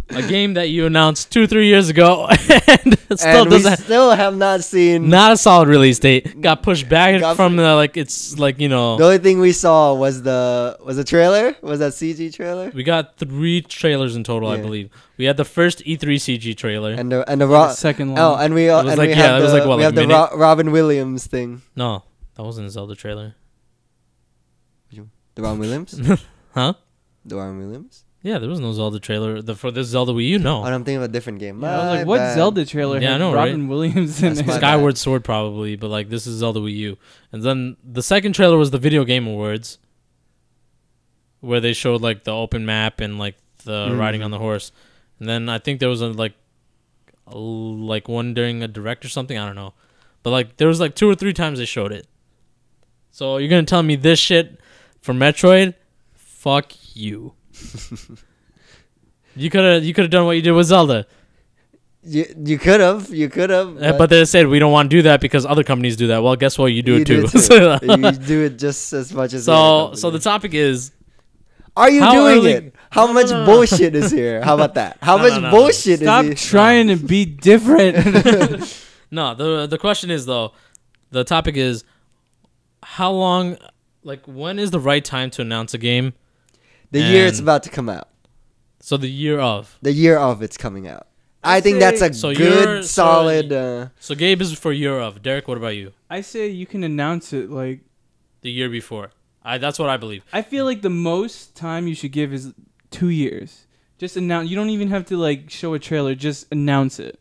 A game that you announced 2-3 years ago, and we still have not seen. Not a solid release date. Got pushed back from the The only thing we saw was the trailer. Was that CG trailer? We got 3 trailers in total, I believe. We had the first E3 CG trailer, and the second one. Oh, and we have the Robin Williams thing. No, that wasn't a Zelda trailer. The Robin Williams? Huh? The Robin Williams? Yeah, there was no Zelda trailer for this Zelda Wii U. No. Oh, I'm thinking of a different game. Yeah, I was like, what Zelda trailer had Robin Williams in it? Skyward Sword probably, but this is Zelda Wii U. And then the second trailer was the Video Game Awards, where they showed the open map and the riding on the horse. And then I think there was a one during a direct or something. I don't know, but there was 2 or 3 times they showed it. So you're gonna tell me this shit for Metroid? Fuck you. You could have done what you did with Zelda. You could have. But they said we don't want to do that because other companies do that. Well, guess what? You do it too. You do it just as much as. So the topic is. Are you doing it? How much bullshit is here? How about that? How much bullshit is here? Stop trying to be different. No, the question is though, the topic is, how long, like when is the right time to announce a game? The year it's about to come out. So the year of. The year of it's coming out. I think that's a good, solid. So Gabe is for year of. Derek, what about you? I say you can announce it like the year before. That's what I believe. I feel like the most time you should give is 2 years. Just announce. You don't even have to like show a trailer. Just announce it.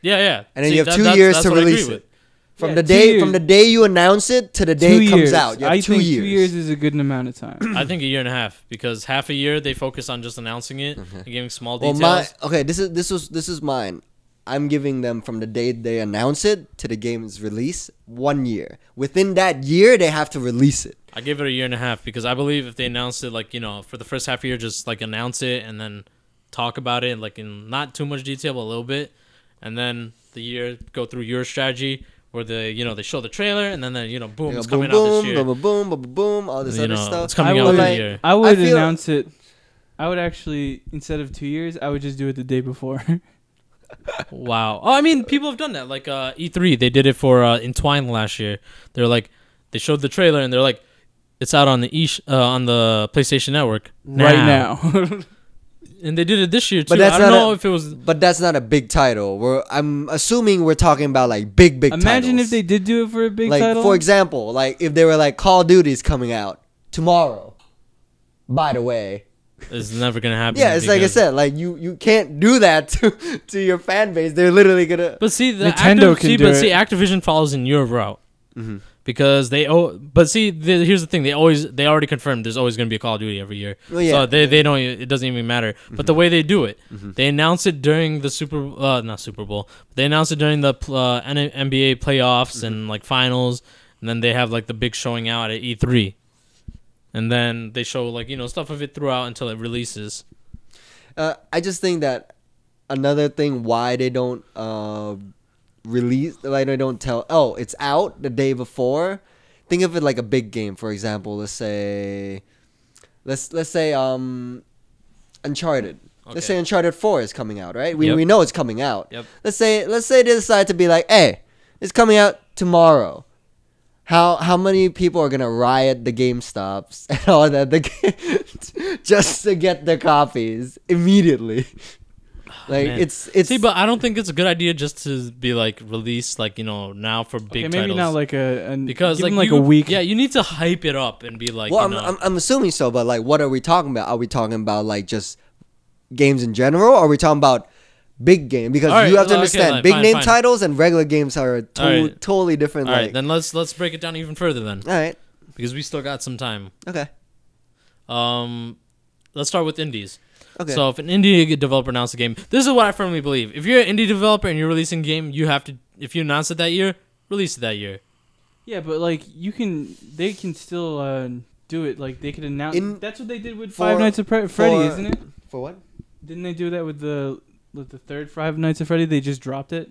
Yeah. And then you have 2 years to release it. From the day you announce it to the day it comes out. You have 2 years. 2 years is a good amount of time. I think a year and a half because half a year they focus on just announcing it and giving small details. This is mine. I'm giving them from the day they announce it to the game's release 1 year. Within that year, they have to release it. I give it a year and a half because I believe if they announced it, like, for the first half year, just like announce it and then talk about it, like in not too much detail, but a little bit. And then the year, go through your strategy where they show the trailer and then, boom, it's coming out this year. Boom, all this other stuff. It's coming out this year. I would announce it. I would actually, instead of 2 years, I would just do it the day before. Wow. Oh, I mean, people have done that. Like E3, they did it for Entwine last year. They're like, they showed the trailer and they're like, it's out on the on the PlayStation Network right now. And they did it this year too. But I don't know if it was. But that's not a big title. I'm assuming we're talking about like big Imagine titles. if they did do it for a big title. For example, like if they were like Call of Duty's coming out tomorrow. By the way. It's never gonna happen. Yeah, it's like I said, like you can't do that to your fan base. They're literally gonna. But see, Nintendo can do it. See, Activision follows in your route because they. But see, here's the thing: they already confirmed there's always gonna be a Call of Duty every year. Well, yeah, so they don't. It doesn't even matter. But the way they do it, they announce it during the not Super Bowl. They announce it during the NBA playoffs and like finals, and then they have like the big showing out at E3. And then they show like stuff of it throughout until it releases. I just think that another thing why they don't release, like they don't tell, it's out the day before. Think of it like a big game, for example. Let's say Uncharted. Okay. Let's say Uncharted 4 is coming out, right? We know it's coming out. Yep. Let's say they decide to be like, hey, it's coming out tomorrow. How many people are gonna riot the GameStops and all that just to get their copies immediately? Like it's see, but I don't think it's a good idea just to be like released like now for big titles. Maybe not like because like a week. Yeah, you need to hype it up and be like. Well, I'm assuming so, but like, what are we talking about? Are we talking about like just games in general, or are we talking about big game? Because you have to understand, big name titles and regular games are totally different. All right, then let's break it down even further then. All right, because we still got some time. Okay. Let's start with indies. Okay. So if an indie developer announces a game, this is what I firmly believe: if you're an indie developer and you're releasing a game, you have to. If you announce it that year, release it that year. Yeah, but like they can still do it. Like they could announce. That's what they did with Five Nights at Freddy, isn't it? For what? Didn't they do that with the third Five Nights at Freddy? They just dropped it.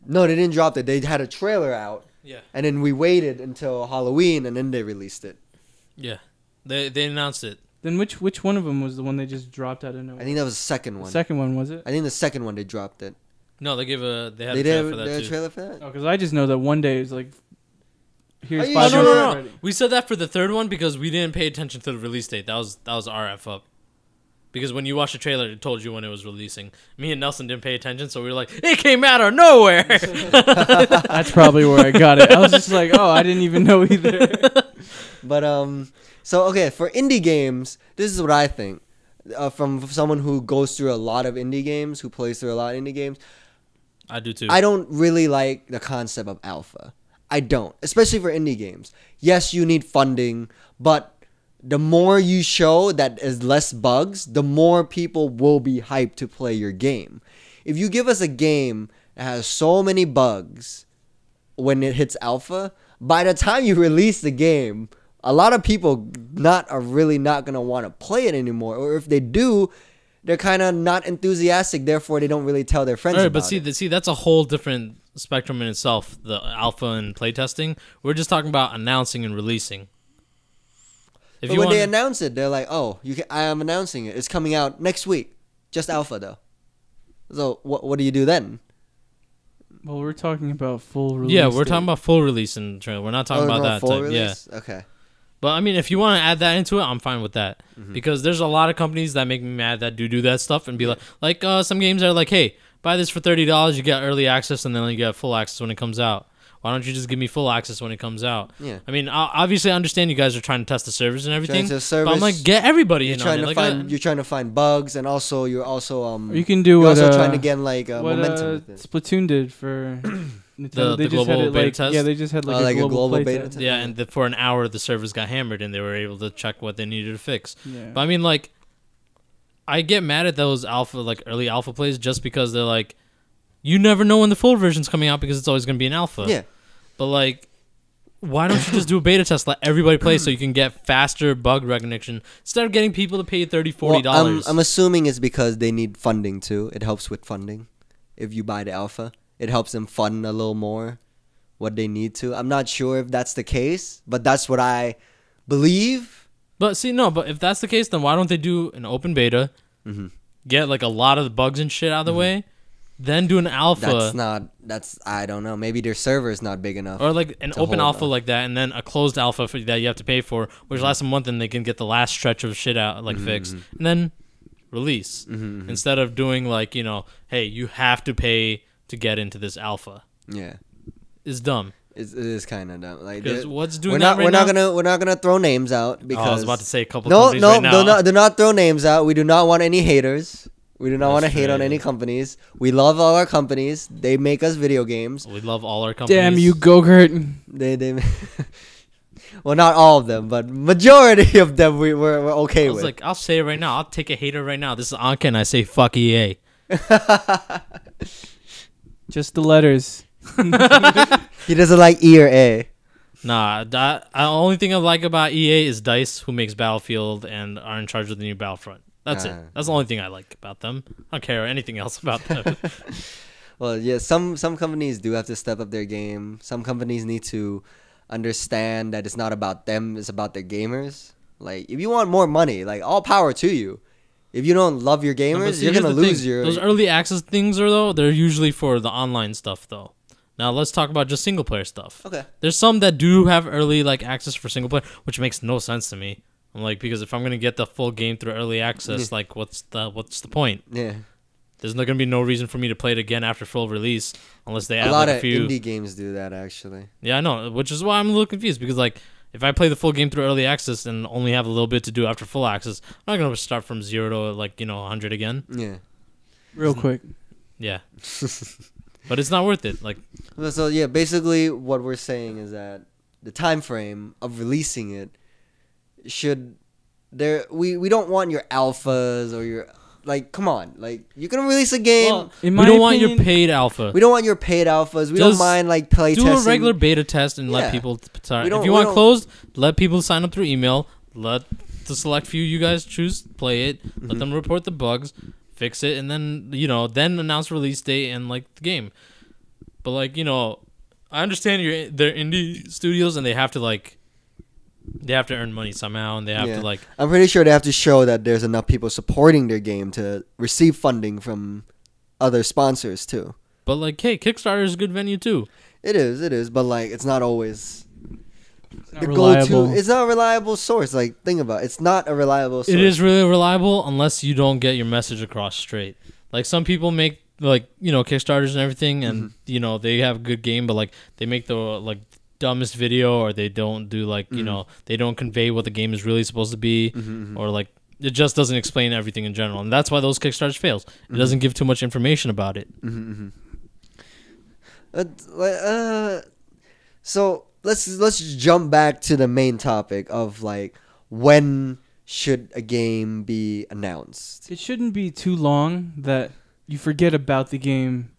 No, they didn't drop it. They had a trailer out. Yeah. And then we waited until Halloween, and then they released it. Yeah, they announced it. Then which one of them was the one they just dropped out of nowhere? I think that was the second one. The second one, was it? I think the second one they dropped it. No, they had a trailer for that too. Trailer for that? Oh, because I just know that one day it's like, here's Five Nights at Freddy. We said that for the third one because we didn't pay attention to the release date. That was our F up. Because when you watched the trailer, it told you when it was releasing. Me and Nelson didn't pay attention, so we were like, it came out of nowhere. That's probably where I got it. I was just like, I didn't even know either. But, so, okay, for indie games, this is what I think. From someone who goes through a lot of indie games, who plays through a lot of indie games. I do too. I don't really like the concept of alpha. I don't. Especially for indie games. Yes, you need funding, but the more you show that there's less bugs, the more people will be hyped to play your game. If you give us a game that has so many bugs when it hits alpha, by the time you release the game, a lot of people are really not gonna want to play it anymore, or if they do, they're kind of not enthusiastic. Therefore, they don't really tell their friends. All right, but see, that's a whole different spectrum in itself. The alpha and playtesting. We're just talking about announcing and releasing. But when they announce it, they're like, "Oh, I am announcing it. It's coming out next week. Just alpha though." So what do you do then? Well, we're talking about full release. Yeah, we're talking about full release and trailer. We're not talking about that full type. Release? Yeah. Okay. But I mean, if you want to add that into it, I'm fine with that because there's a lot of companies that make me mad that do that stuff and be like some games are like, hey, buy this for $30, you get early access and then you get full access when it comes out. Why don't you just give me full access when it comes out? Yeah. I mean, obviously, I understand you guys are trying to test the servers and everything. But I'm like, get everybody in on it. You're trying to find bugs, and also you're also you can do you're what, also trying to get like momentum with it. Splatoon did for the global beta test. Yeah, they just had like a global beta test. Yeah, and for an hour the servers got hammered and they were able to check what they needed to fix. Yeah. But I mean, like, I get mad at those early alpha plays just because they're like, you never know when the full version's coming out because it's always going to be an alpha. Yeah. But like, why don't you just do a beta test, let everybody play so you can get faster bug recognition instead of getting people to pay $30, $40? Well, I'm assuming it's because they need funding too. It helps with funding. If you buy the alpha, it helps them fund a little more what they need to. I'm not sure if that's the case, but that's what I believe. But but if that's the case, then why don't they do an open beta, get like a lot of the bugs and shit out of the way, then do an alpha? I don't know. Maybe their server is not big enough. Or like an open alpha like that, and then a closed alpha that you have to pay for, which lasts a month, and they can get the last stretch of shit out fixed, and then release instead of doing like, hey, you have to pay to get into this alpha. Yeah, it's dumb. It is kind of dumb. Like, what's doing we're not gonna throw names out because I was about to say a couple companies right now. do not throw names out. We do not want any haters. We do not want to hate on any companies. We love all our companies. They make us video games. We love all our companies. Damn you, Go-Kurt. They well, not all of them, but majority of them we're okay with. Like, I'll say it right now. I'll take a hater right now. This is Ankit, and I say fuck EA. Just the letters. He doesn't like E or A. Nah, the only thing I like about EA is DICE, who makes Battlefield and are in charge of the new Battlefront. That's it. That's the only thing I like about them. I don't care anything else about them. Well, yeah, some companies do have to step up their game. Some companies need to understand that it's not about them, it's about their gamers. Like, if you want more money, like, all power to you. If you don't love your gamers, you're going to lose your... Those early access things they're usually for the online stuff, though. Now, let's talk about just single-player stuff. Okay. There's some that do have early access for single-player, which makes no sense to me. I'm like, because if I'm gonna get the full game through early access, like, what's the point? Yeah, there's not gonna be no reason for me to play it again after full release unless they add a lot of indie games do that actually. Yeah, I know, which is why I'm a little confused because like if I play the full game through early access and only have a little bit to do after full access, I'm not gonna start from 0 to 100 again. Yeah, real quick. Yeah, but it's not worth it. Like, so yeah, basically what we're saying is that the time frame of releasing it. We don't want your alphas or your come on, you're gonna release a game. Well, we don't want your paid alpha. We don't want your paid alphas. We don't mind play testing. Do a regular beta test and let people start. If you want closed, let people sign up through email. Let the select few you guys choose play it. Let them report the bugs, fix it, and then then announce release date and the game. But I understand they're indie studios and they have to they have to earn money somehow, and they have to I'm pretty sure they have to show that there's enough people supporting their game to receive funding from other sponsors too. But hey, Kickstarter is a good venue too. It is, but it's not always the go-to. It's not a reliable source. Think about it. It's not a reliable source. It is really reliable unless you don't get your message across straight. Some people make Kickstarters and everything, and they have a good game, but they make the dumbest video, or they don't do they don't convey what the game is really supposed to be, or it just doesn't explain everything in general, and that's why those Kickstarters fails. It doesn't give too much information about it. So let's jump back to the main topic of when should a game be announced? It shouldn't be too long that you forget about the game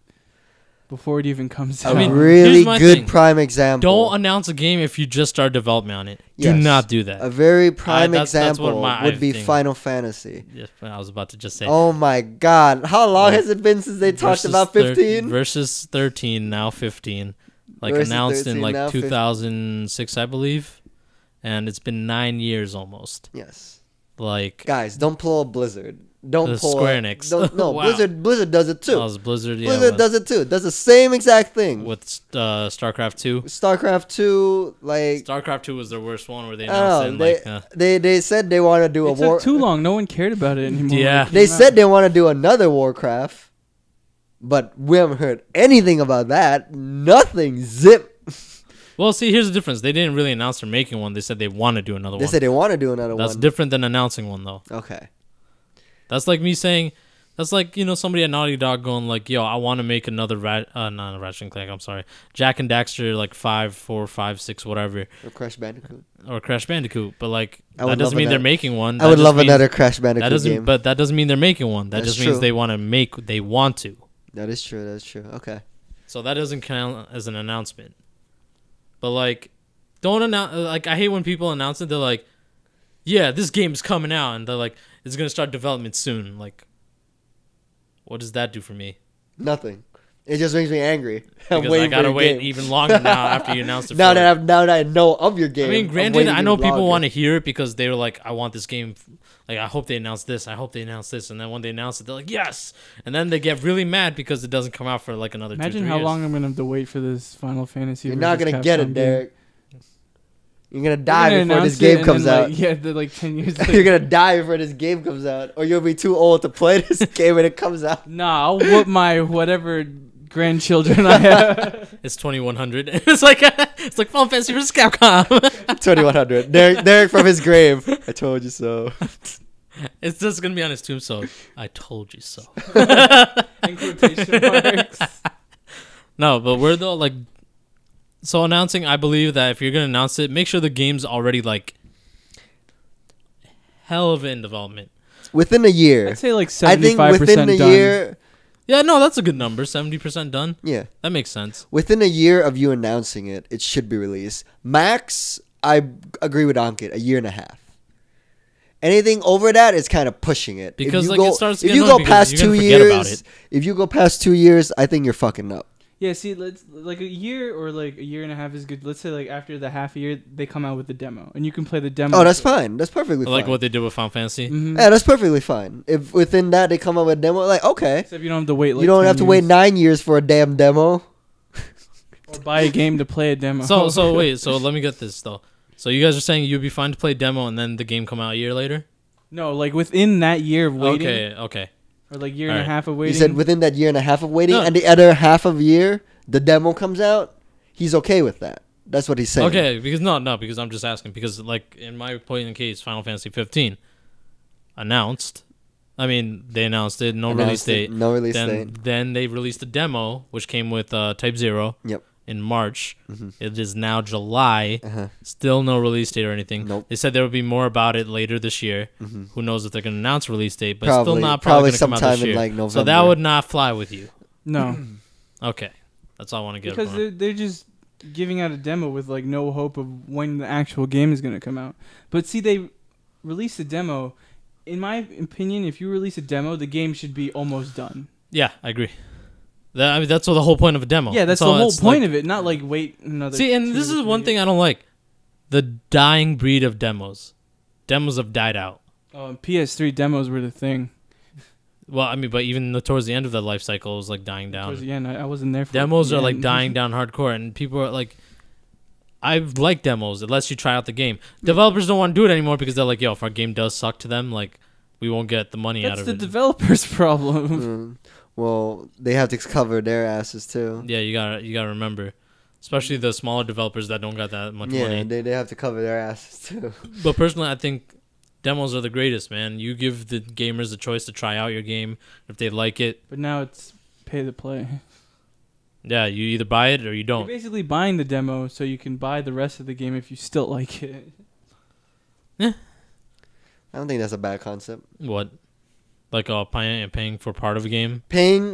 before it even comes out. A really good prime example. Don't announce a game if you just start development on it. Do not do that. A very prime example would be Final Fantasy. Yes, I was about to just say. Oh my God. How long has it been since they talked about 15? Versus 13, now 15. Like announced in like 2006, I believe. And it's been 9 years almost. Yes. Like, guys, don't pull a Blizzard. Don't pull Square Enix. No, wow. Blizzard does it too. Oh, Blizzard, yeah. Blizzard does it too. It does the same exact thing. With StarCraft 2. StarCraft 2, like StarCraft 2 was their worst one where they announced they said they want to do a war. It took too long. No one cared about it anymore. Yeah. They said they want to do another Warcraft, but we haven't heard anything about that. Nothing. Zip. Well, see, here's the difference. They didn't really announce they're making one. They said they want to do another one. They said they want to do another one. That's different than announcing one, though. Okay. That's like me saying, that's like, somebody at Naughty Dog going like, yo, I want to make another, not a Ratchet and Clank, I'm sorry. Jack and Daxter, like 5, 4, 5, 6, whatever. Or Crash Bandicoot. But like, that doesn't mean they're making one. I would love another Crash Bandicoot game. But that doesn't mean they're making one. That just means they want to. That is true. Okay. So that doesn't count as an announcement. But like, don't announce. Like, I hate when people announce it. They're like, "Yeah, this game's coming out," and they're like, "It's gonna start development soon." Like, what does that do for me? Nothing. It just makes me angry. Because I gotta wait even longer now after you announce it. now that I know of your game. I mean, granted, I know people want to hear it because they're like, "I want this game." Like, I hope they announce this. I hope they announce this. And then when they announce it, they're like, "Yes!" And then they get really mad because it doesn't come out for like another 2-3 years. Imagine how long I'm gonna have to wait for this Final Fantasy. You're not gonna get it, Derek. You're gonna die before this game comes out. Like 10 years later. You're gonna die before this game comes out, or you'll be too old to play this game when it comes out. Nah, I'll whoop my whatever grandchildren I have. It's 2100. It's like Final Fantasy vs. Capcom. 2100. Derek from his grave. I told you so. It's just gonna be on his tombstone. I told you so. In quotation marks. No, but we're though like. So announcing, I believe that if you're gonna announce it, make sure the game's already like hell of in development. Within a year. I'd say like 75% I think within a done. year. Yeah, no, that's a good number. 70% done. Yeah, that makes sense. Within a year of you announcing it, it should be released. Max, I agree with Ankit, a year and a half. Anything over that is kind of pushing it. Because if you go past 2 years, if you go past 2 years, I think you're fucking up. Yeah, see, let's like a year or like a year and a half is good. Let's say like after the half a year, they come out with the demo, and you can play the demo. Oh, that's fine. That's perfectly fine. Like what they did with Final Fantasy. Mm-hmm. Yeah, that's perfectly fine. If within that they come out with a demo, like okay. Except you don't have to wait. Like you don't have to wait 9 years for a damn demo. Or buy a game to play a demo. So wait. So let me get this though. So you guys are saying you'd be fine to play a demo and then the game come out a year later? No, like within that year of waiting. Okay. Or like year and a half of waiting. You said within that year and a half of waiting, and the other half of year, the demo comes out. He's okay with that. That's what he's saying. Okay, because I'm just asking because like in my point in case, Final Fantasy 15 announced. I mean, they announced it, release date. No release date. Then they released a demo, which came with Type 0. Yep. In March. Mm-hmm. It is now July. Still no release date or anything. Nope. They said there will be more about it later this year. Mm-hmm. Who knows if they're going to announce release date, but probably, still not probably going to come out this year. in like November. So that would not fly with you. No. Okay. That's all I want to get. Because they're just giving out a demo with like no hope of when the actual game is going to come out. But see, they released a demo. In my opinion, if you release a demo, the game should be almost done. Yeah, I agree. I mean, that's the whole point of a demo. Yeah, that's the whole point of it. Not like wait another. See, and this is one thing I don't like: the dying breed of demos. Demos have died out. Oh, and PS3 demos were the thing. Well, I mean, but even towards the end of that life cycle, it was like dying down. Towards the end, I wasn't there for demos are like dying down hardcore, and people are like, I like demos. It lets you try out the game. Developers don't want to do it anymore because they're like, yo, if our game does suck to them, like, we won't get the money out of it. That's the developer's problem. Well, they have to cover their asses too. Yeah, you gotta remember, especially the smaller developers that don't got that much money. Yeah, they have to cover their asses too. But personally, I think demos are the greatest, man. You give the gamers the choice to try out your game if they like it. But now it's pay to play. Yeah, you either buy it or you don't. You're basically buying the demo so you can buy the rest of the game if you still like it. Yeah. I don't think that's a bad concept. What? Like paying for part of a game.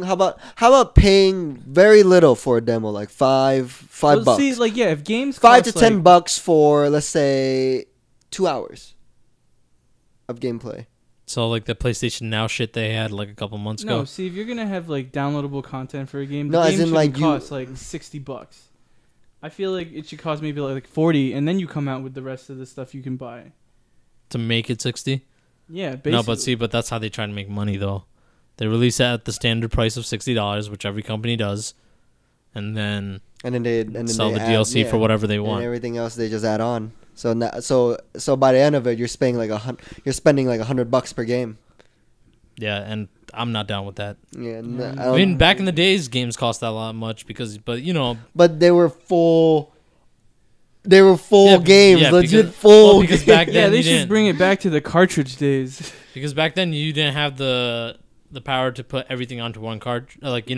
How about paying very little for a demo, like five bucks. See, like if games $5 to $10 for, let's say, 2 hours of gameplay. So like the PlayStation Now shit they had like a couple months ago. No, see, if you're gonna have like downloadable content for a game, no, the game should like cost like $60. I feel like it should cost maybe like 40, and then you come out with the rest of the stuff you can buy. To make it 60? Yeah, basically. No, but that's how they try to make money though. They release it at the standard price of $60, which every company does, and then they sell the DLC for whatever they want. And everything else they just add on. So by the end of it, you're spending like $100 per game. Yeah, and I'm not down with that. Yeah, I mean, back in the days, games cost that much But they were full. They were full games, legit full. Because back then, they should bring it back to the cartridge days. Because back then you didn't have the power to put everything onto one cartridge. Like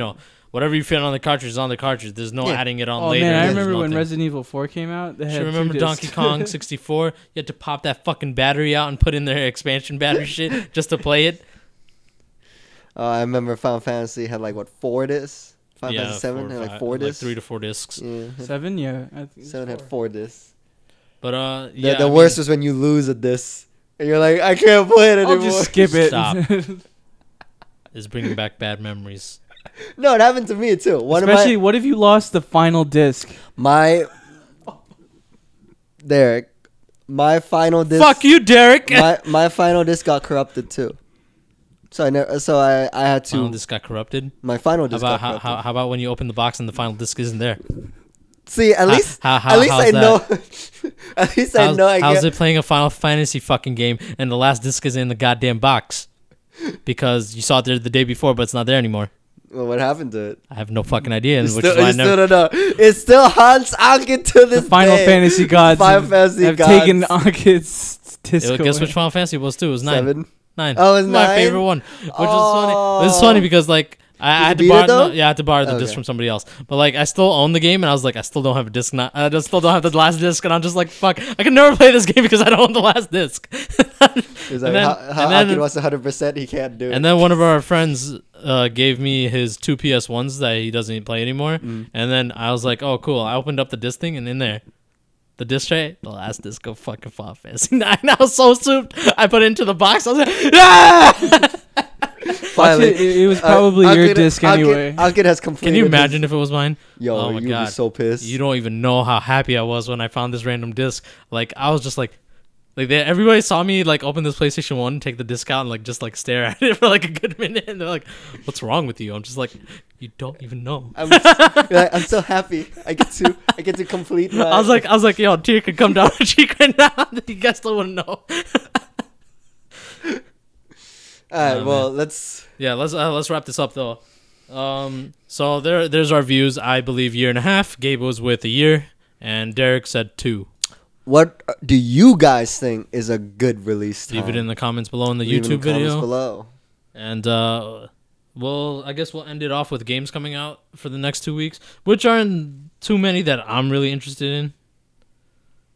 whatever you fit on the cartridge is on the cartridge. There's no adding it on later. Man, I remember when Resident Evil 4 came out. They had remember Donkey Kong 64? You had to pop that fucking battery out and put in their expansion battery shit just to play it. I remember Final Fantasy had 4 discs. Final Fantasy 7 had 4 discs. 3 to 4 discs. Yeah. 7, yeah. I think 7 had 4 discs. But the worst was when you lose a disc and you're like, I can't play it anymore. I'll just skip it. Stop. It's bringing back bad memories. No, it happened to me too. Especially, what if you lost the final disc? Derek, my final disc. Fuck you, Derek. My final disc got corrupted too. So I had to. Final disc got corrupted. My final disc got corrupted. How about when you open the box and the final disc isn't there? See, at least I know. At least I know. How's it playing a Final Fantasy fucking game and the last disc is in the goddamn box? Because you saw it there the day before, but it's not there anymore. Well, what happened to it? I have no fucking idea. You still don't know. It still haunts Ankit to this day. Final Fantasy gods have taken Ankit's disc. Guess which Final Fantasy it was too? It was 9. 7? 9. Oh, it was 9? My favorite one. Which was funny. This is funny because I had to borrow the disc from somebody else. But I still own the game, and I was like, I still don't have a disc. I still don't have the last disc, and I'm just like, fuck, I can never play this game because I don't own the last disc. He's like, how Ankit wants 100%, he can't do it. And then one of our friends gave me his 2 PS1s that he doesn't play anymore. And then I was like, oh, cool. I opened up the disc thing, and in there, the disc tray, the last disc of fucking Final Fantasy 9. I was so souped. I put it into the box. I was like, ah! Finally, it was probably your disc anyway. Ankit has completed. Can you imagine if it was mine? Yo, oh my God. You'd be so pissed. You don't even know how happy I was when I found this random disc. I was just everybody saw me open this PlayStation 1, take the disc out, and just stare at it for a good minute, and they're like, "What's wrong with you?" I'm just like, "You don't even know." I'm so happy. I get to complete. I was like, "Yo, tear could come down my cheek right now." You guys still wouldn't know. All right, well, let's wrap this up though. So there's our views. I believe 1.5 years. Gabe was with 1 year, and Derek said 2. What do you guys think is a good release time? Leave it in the comments below in the YouTube video. Below. And I guess we'll end it off with games coming out for the next 2 weeks, which aren't too many that I'm really interested in.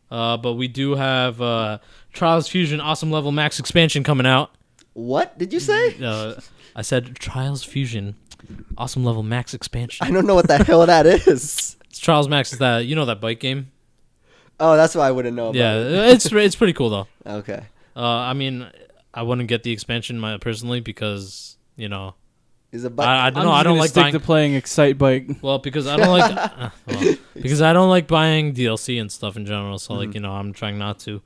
But we do have Trials Fusion Awesome Level Max expansion coming out. What did you say? I said Trials Fusion Awesome Level Max expansion. I don't know what the hell that is. It's Trials Max is that bike game. Oh, that's why I wouldn't know about it. Yeah, it's pretty cool though. Okay. I mean, I wouldn't get the expansion personally because is a bike. I don't know. I don't like stick to playing Excite Bike. Well, because I don't like because I don't like buying DLC and stuff in general. So I'm trying not to.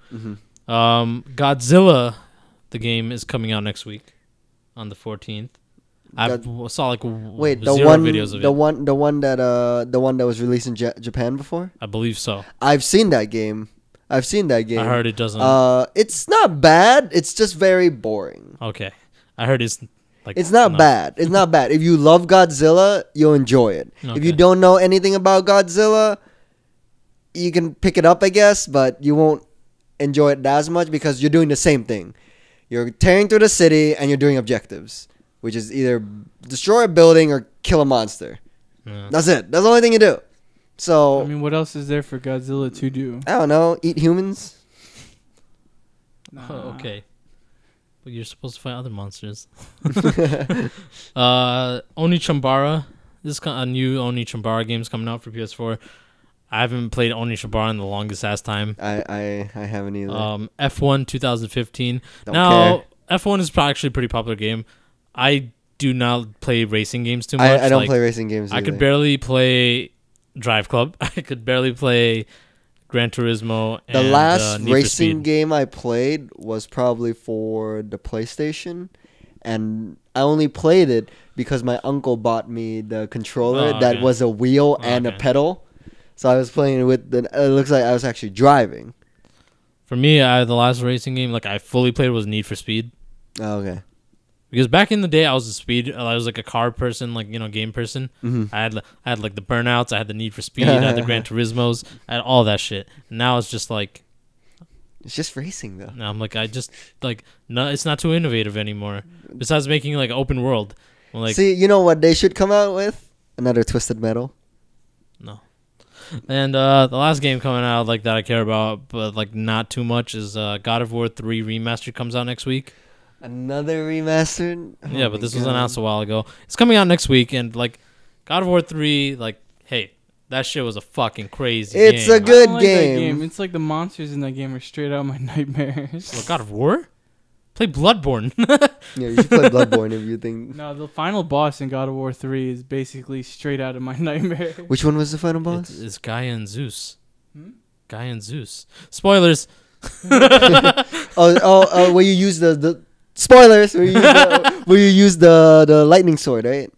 Godzilla, the game is coming out next week on the 14th. I saw zero videos of it. The one that was released in Japan before. I believe so. I've seen that game. I heard it doesn't. It's not bad. It's just very boring. Okay, I heard it's it's not bad. It's not bad. If you love Godzilla, you'll enjoy it. Okay. If you don't know anything about Godzilla, you can pick it up, I guess, but you won't enjoy it as much because you're doing the same thing. You're tearing through the city and you're doing objectives, which is either destroy a building or kill a monster. Yeah. That's it. That's the only thing you do. So I mean, what else is there for Godzilla to do? I don't know. Eat humans. Nah. Oh, okay. But you're supposed to fight other monsters. Oni Chambara. This a new Oni Chambara game's coming out for PS4. I haven't played Oni Chambara in the longest ass time. I haven't either. F1 2015. Don't now, care. F1 is actually a pretty popular game. I do not play racing games too much. I don't play racing games either. I could barely play Drive Club. I could barely play Gran Turismo. The last racing game I played was probably for the PlayStation, and I only played it because my uncle bought me the controller that was a wheel and a pedal. So I was playing with it looks like I was actually driving. For me, the last racing game I fully played was Need for Speed. Oh, okay. Because back in the day, I was like a car person, game person. Mm-hmm. I had like the Burnouts, I had the Need for Speed, I had the Gran Turismos, I had all that shit. And now it's just like, it's just racing though. now I'm like, no, it's not too innovative anymore. Besides making open world. See, you know what they should come out with? Another Twisted Metal. No. And the last game coming out that I care about, but not too much, is God of War 3 Remastered comes out next week. Another remastered? Oh yeah, but this was announced a while ago. It's coming out next week, and God of War 3, hey, that shit was a fucking crazy game. It's a good game. That game. It's like the monsters in that game are straight out my nightmares. Well, God of War? Play Bloodborne. Yeah, you should play Bloodborne if you think. No, the final boss in God of War 3 is basically straight out of my nightmare. Which one was the final boss? It's Gaia and Zeus. Gaia and Zeus. Spoilers. Where you use the spoilers. Where you use the lightning sword, right?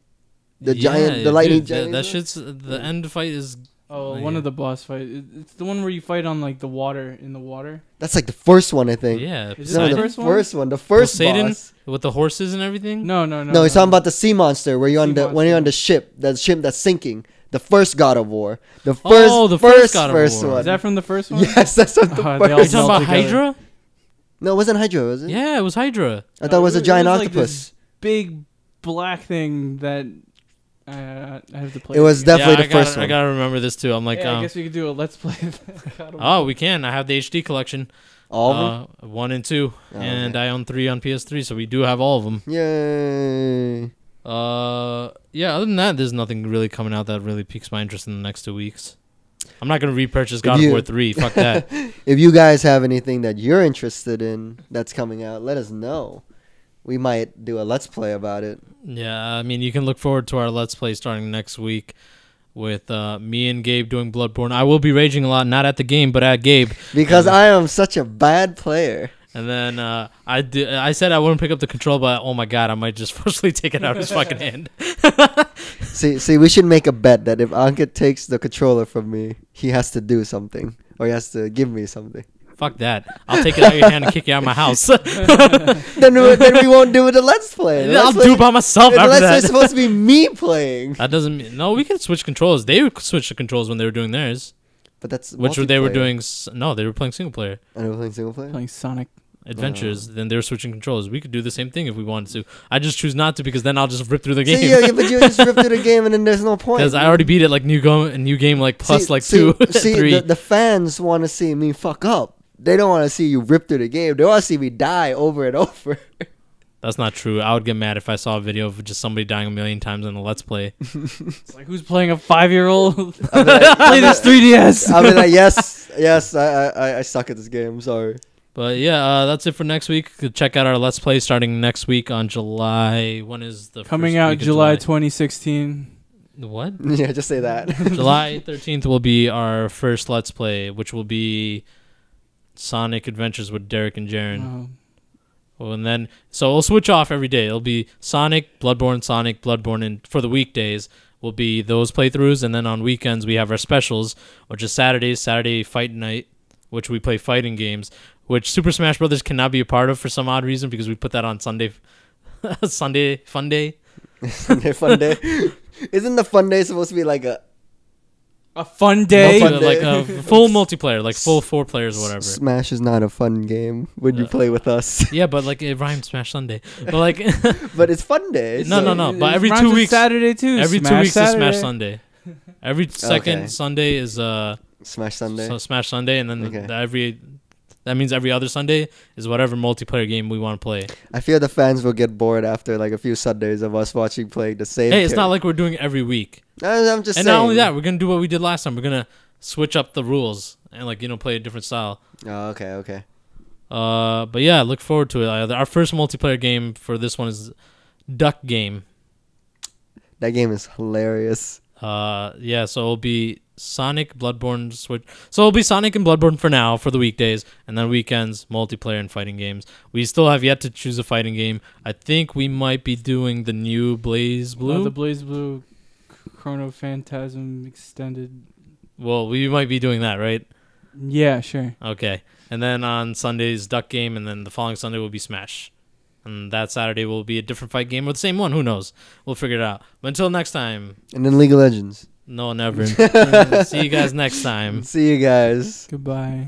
The lightning giant. That shit's the end fight is. Oh, one of the boss fights. It's the one where you fight on the water in the water. That's the first one, I think. Yeah, is it the first one? The first Poseidon boss with the horses and everything. No. No, he's talking about the sea monster where you're when you're on the ship that's sinking. The first God of War. The first God of War. One. Is that from the first one? Yes, that's from the first. Are you talking about Hydra? No, it wasn't Hydra, was it? Yeah, it was Hydra. I thought it was a giant octopus. This big black thing that I have to play. It was definitely the first one. I gotta remember this too. I'm like, I guess we could do a let's play. We can. I have the HD collection. All of them? 1 and 2, and I own 3 on PS3, so we do have all of them. Yay! Yeah. Other than that, there's nothing really coming out that really piques my interest in the next 2 weeks. I'm not gonna repurchase God of War 3. Fuck that. If you guys have anything that you're interested in that's coming out, let us know. We might do a let's play about it. Yeah, I mean, you can look forward to our let's play starting next week with me and Gabe doing Bloodborne. I will be raging a lot, not at the game, but at Gabe. Because I am such a bad player. And then I said I wouldn't pick up the control, but oh my god, I might just forcibly take it out of his fucking hand. See, we should make a bet that if Ankit takes the controller from me, he has to do something. Or he has to give me something. Fuck that. I'll take it out of your hand and kick you out of my house. then we won't do it a let's play. I'll do it by myself after that. The let's play is supposed to be me playing. That doesn't mean... No, we can switch controls. They would switch the controls when they were doing theirs. But that's which they were doing... No, they were playing single player. And they were playing single player? Playing Sonic Adventures. Then they were switching controls. We could do the same thing if we wanted to. I just choose not to because then I'll just rip through the game. Yeah, but you just rip through the game and then there's no point. Because I already beat it new game plus 2, 3. The fans want to see me fuck up. They don't want to see you rip through the game. They want to see me die over and over. That's not true. I would get mad if I saw a video of just somebody dying a million times in a Let's Play. It's like, who's playing a 5-year-old? Play this 3DS. I'll be like, yes, I suck at this game. I'm sorry. But yeah, that's it for next week. Check out our Let's Play starting next week on July. When is the coming out? July 2016. What? Yeah, just say that. July 13th will be our first Let's Play, which will be Sonic Adventures with Derek and Jaren. Well, and then so we'll switch off every day. It'll be Sonic, Bloodborne, and for the weekdays will be those playthroughs, and then on weekends we have our specials, which is Saturday Fight Night, which we play fighting games, which Super Smash Brothers cannot be a part of for some odd reason because we put that on Sunday Fun Day. Sunday Fun Day. Isn't the Fun Day supposed to be like a fun day? Like a full multiplayer, like full 4 players or whatever. Smash is not a fun game when you play with us. Yeah, but it rhymes Smash Sunday. But but it's Fun Day. No. But every 2 weeks, Saturday too. Every Smash 2 weeks Saturday. is Smash Sunday. Every second Sunday is Smash Sunday. So Smash Sunday, and then every That means every other Sunday is whatever multiplayer game we want to play. I fear the fans will get bored after like a few Sundays of us playing the same. Hey, it's not like we're doing it every week. I'm just saying. And not only that, we're gonna do what we did last time. We're gonna switch up the rules and play a different style. Oh, okay. But yeah, look forward to it. Our first multiplayer game for this one is Duck Game. That game is hilarious. Yeah, so it'll be Sonic, Bloodborne, Switch. So it'll be Sonic and Bloodborne for now, for the weekdays, and then weekends, multiplayer and fighting games. We still have yet to choose a fighting game. I think we might be doing the new Blaze Blue. The Blaze Blue Chrono Phantasm Extended. Well, we might be doing that, right? Yeah, sure. Okay. And then on Sundays, Duck Game, and then the following Sunday will be Smash. And that Saturday will be a different fight game or the same one. Who knows? We'll figure it out. But until next time. And then League of Legends. No, never. See you guys next time. See you guys. Goodbye.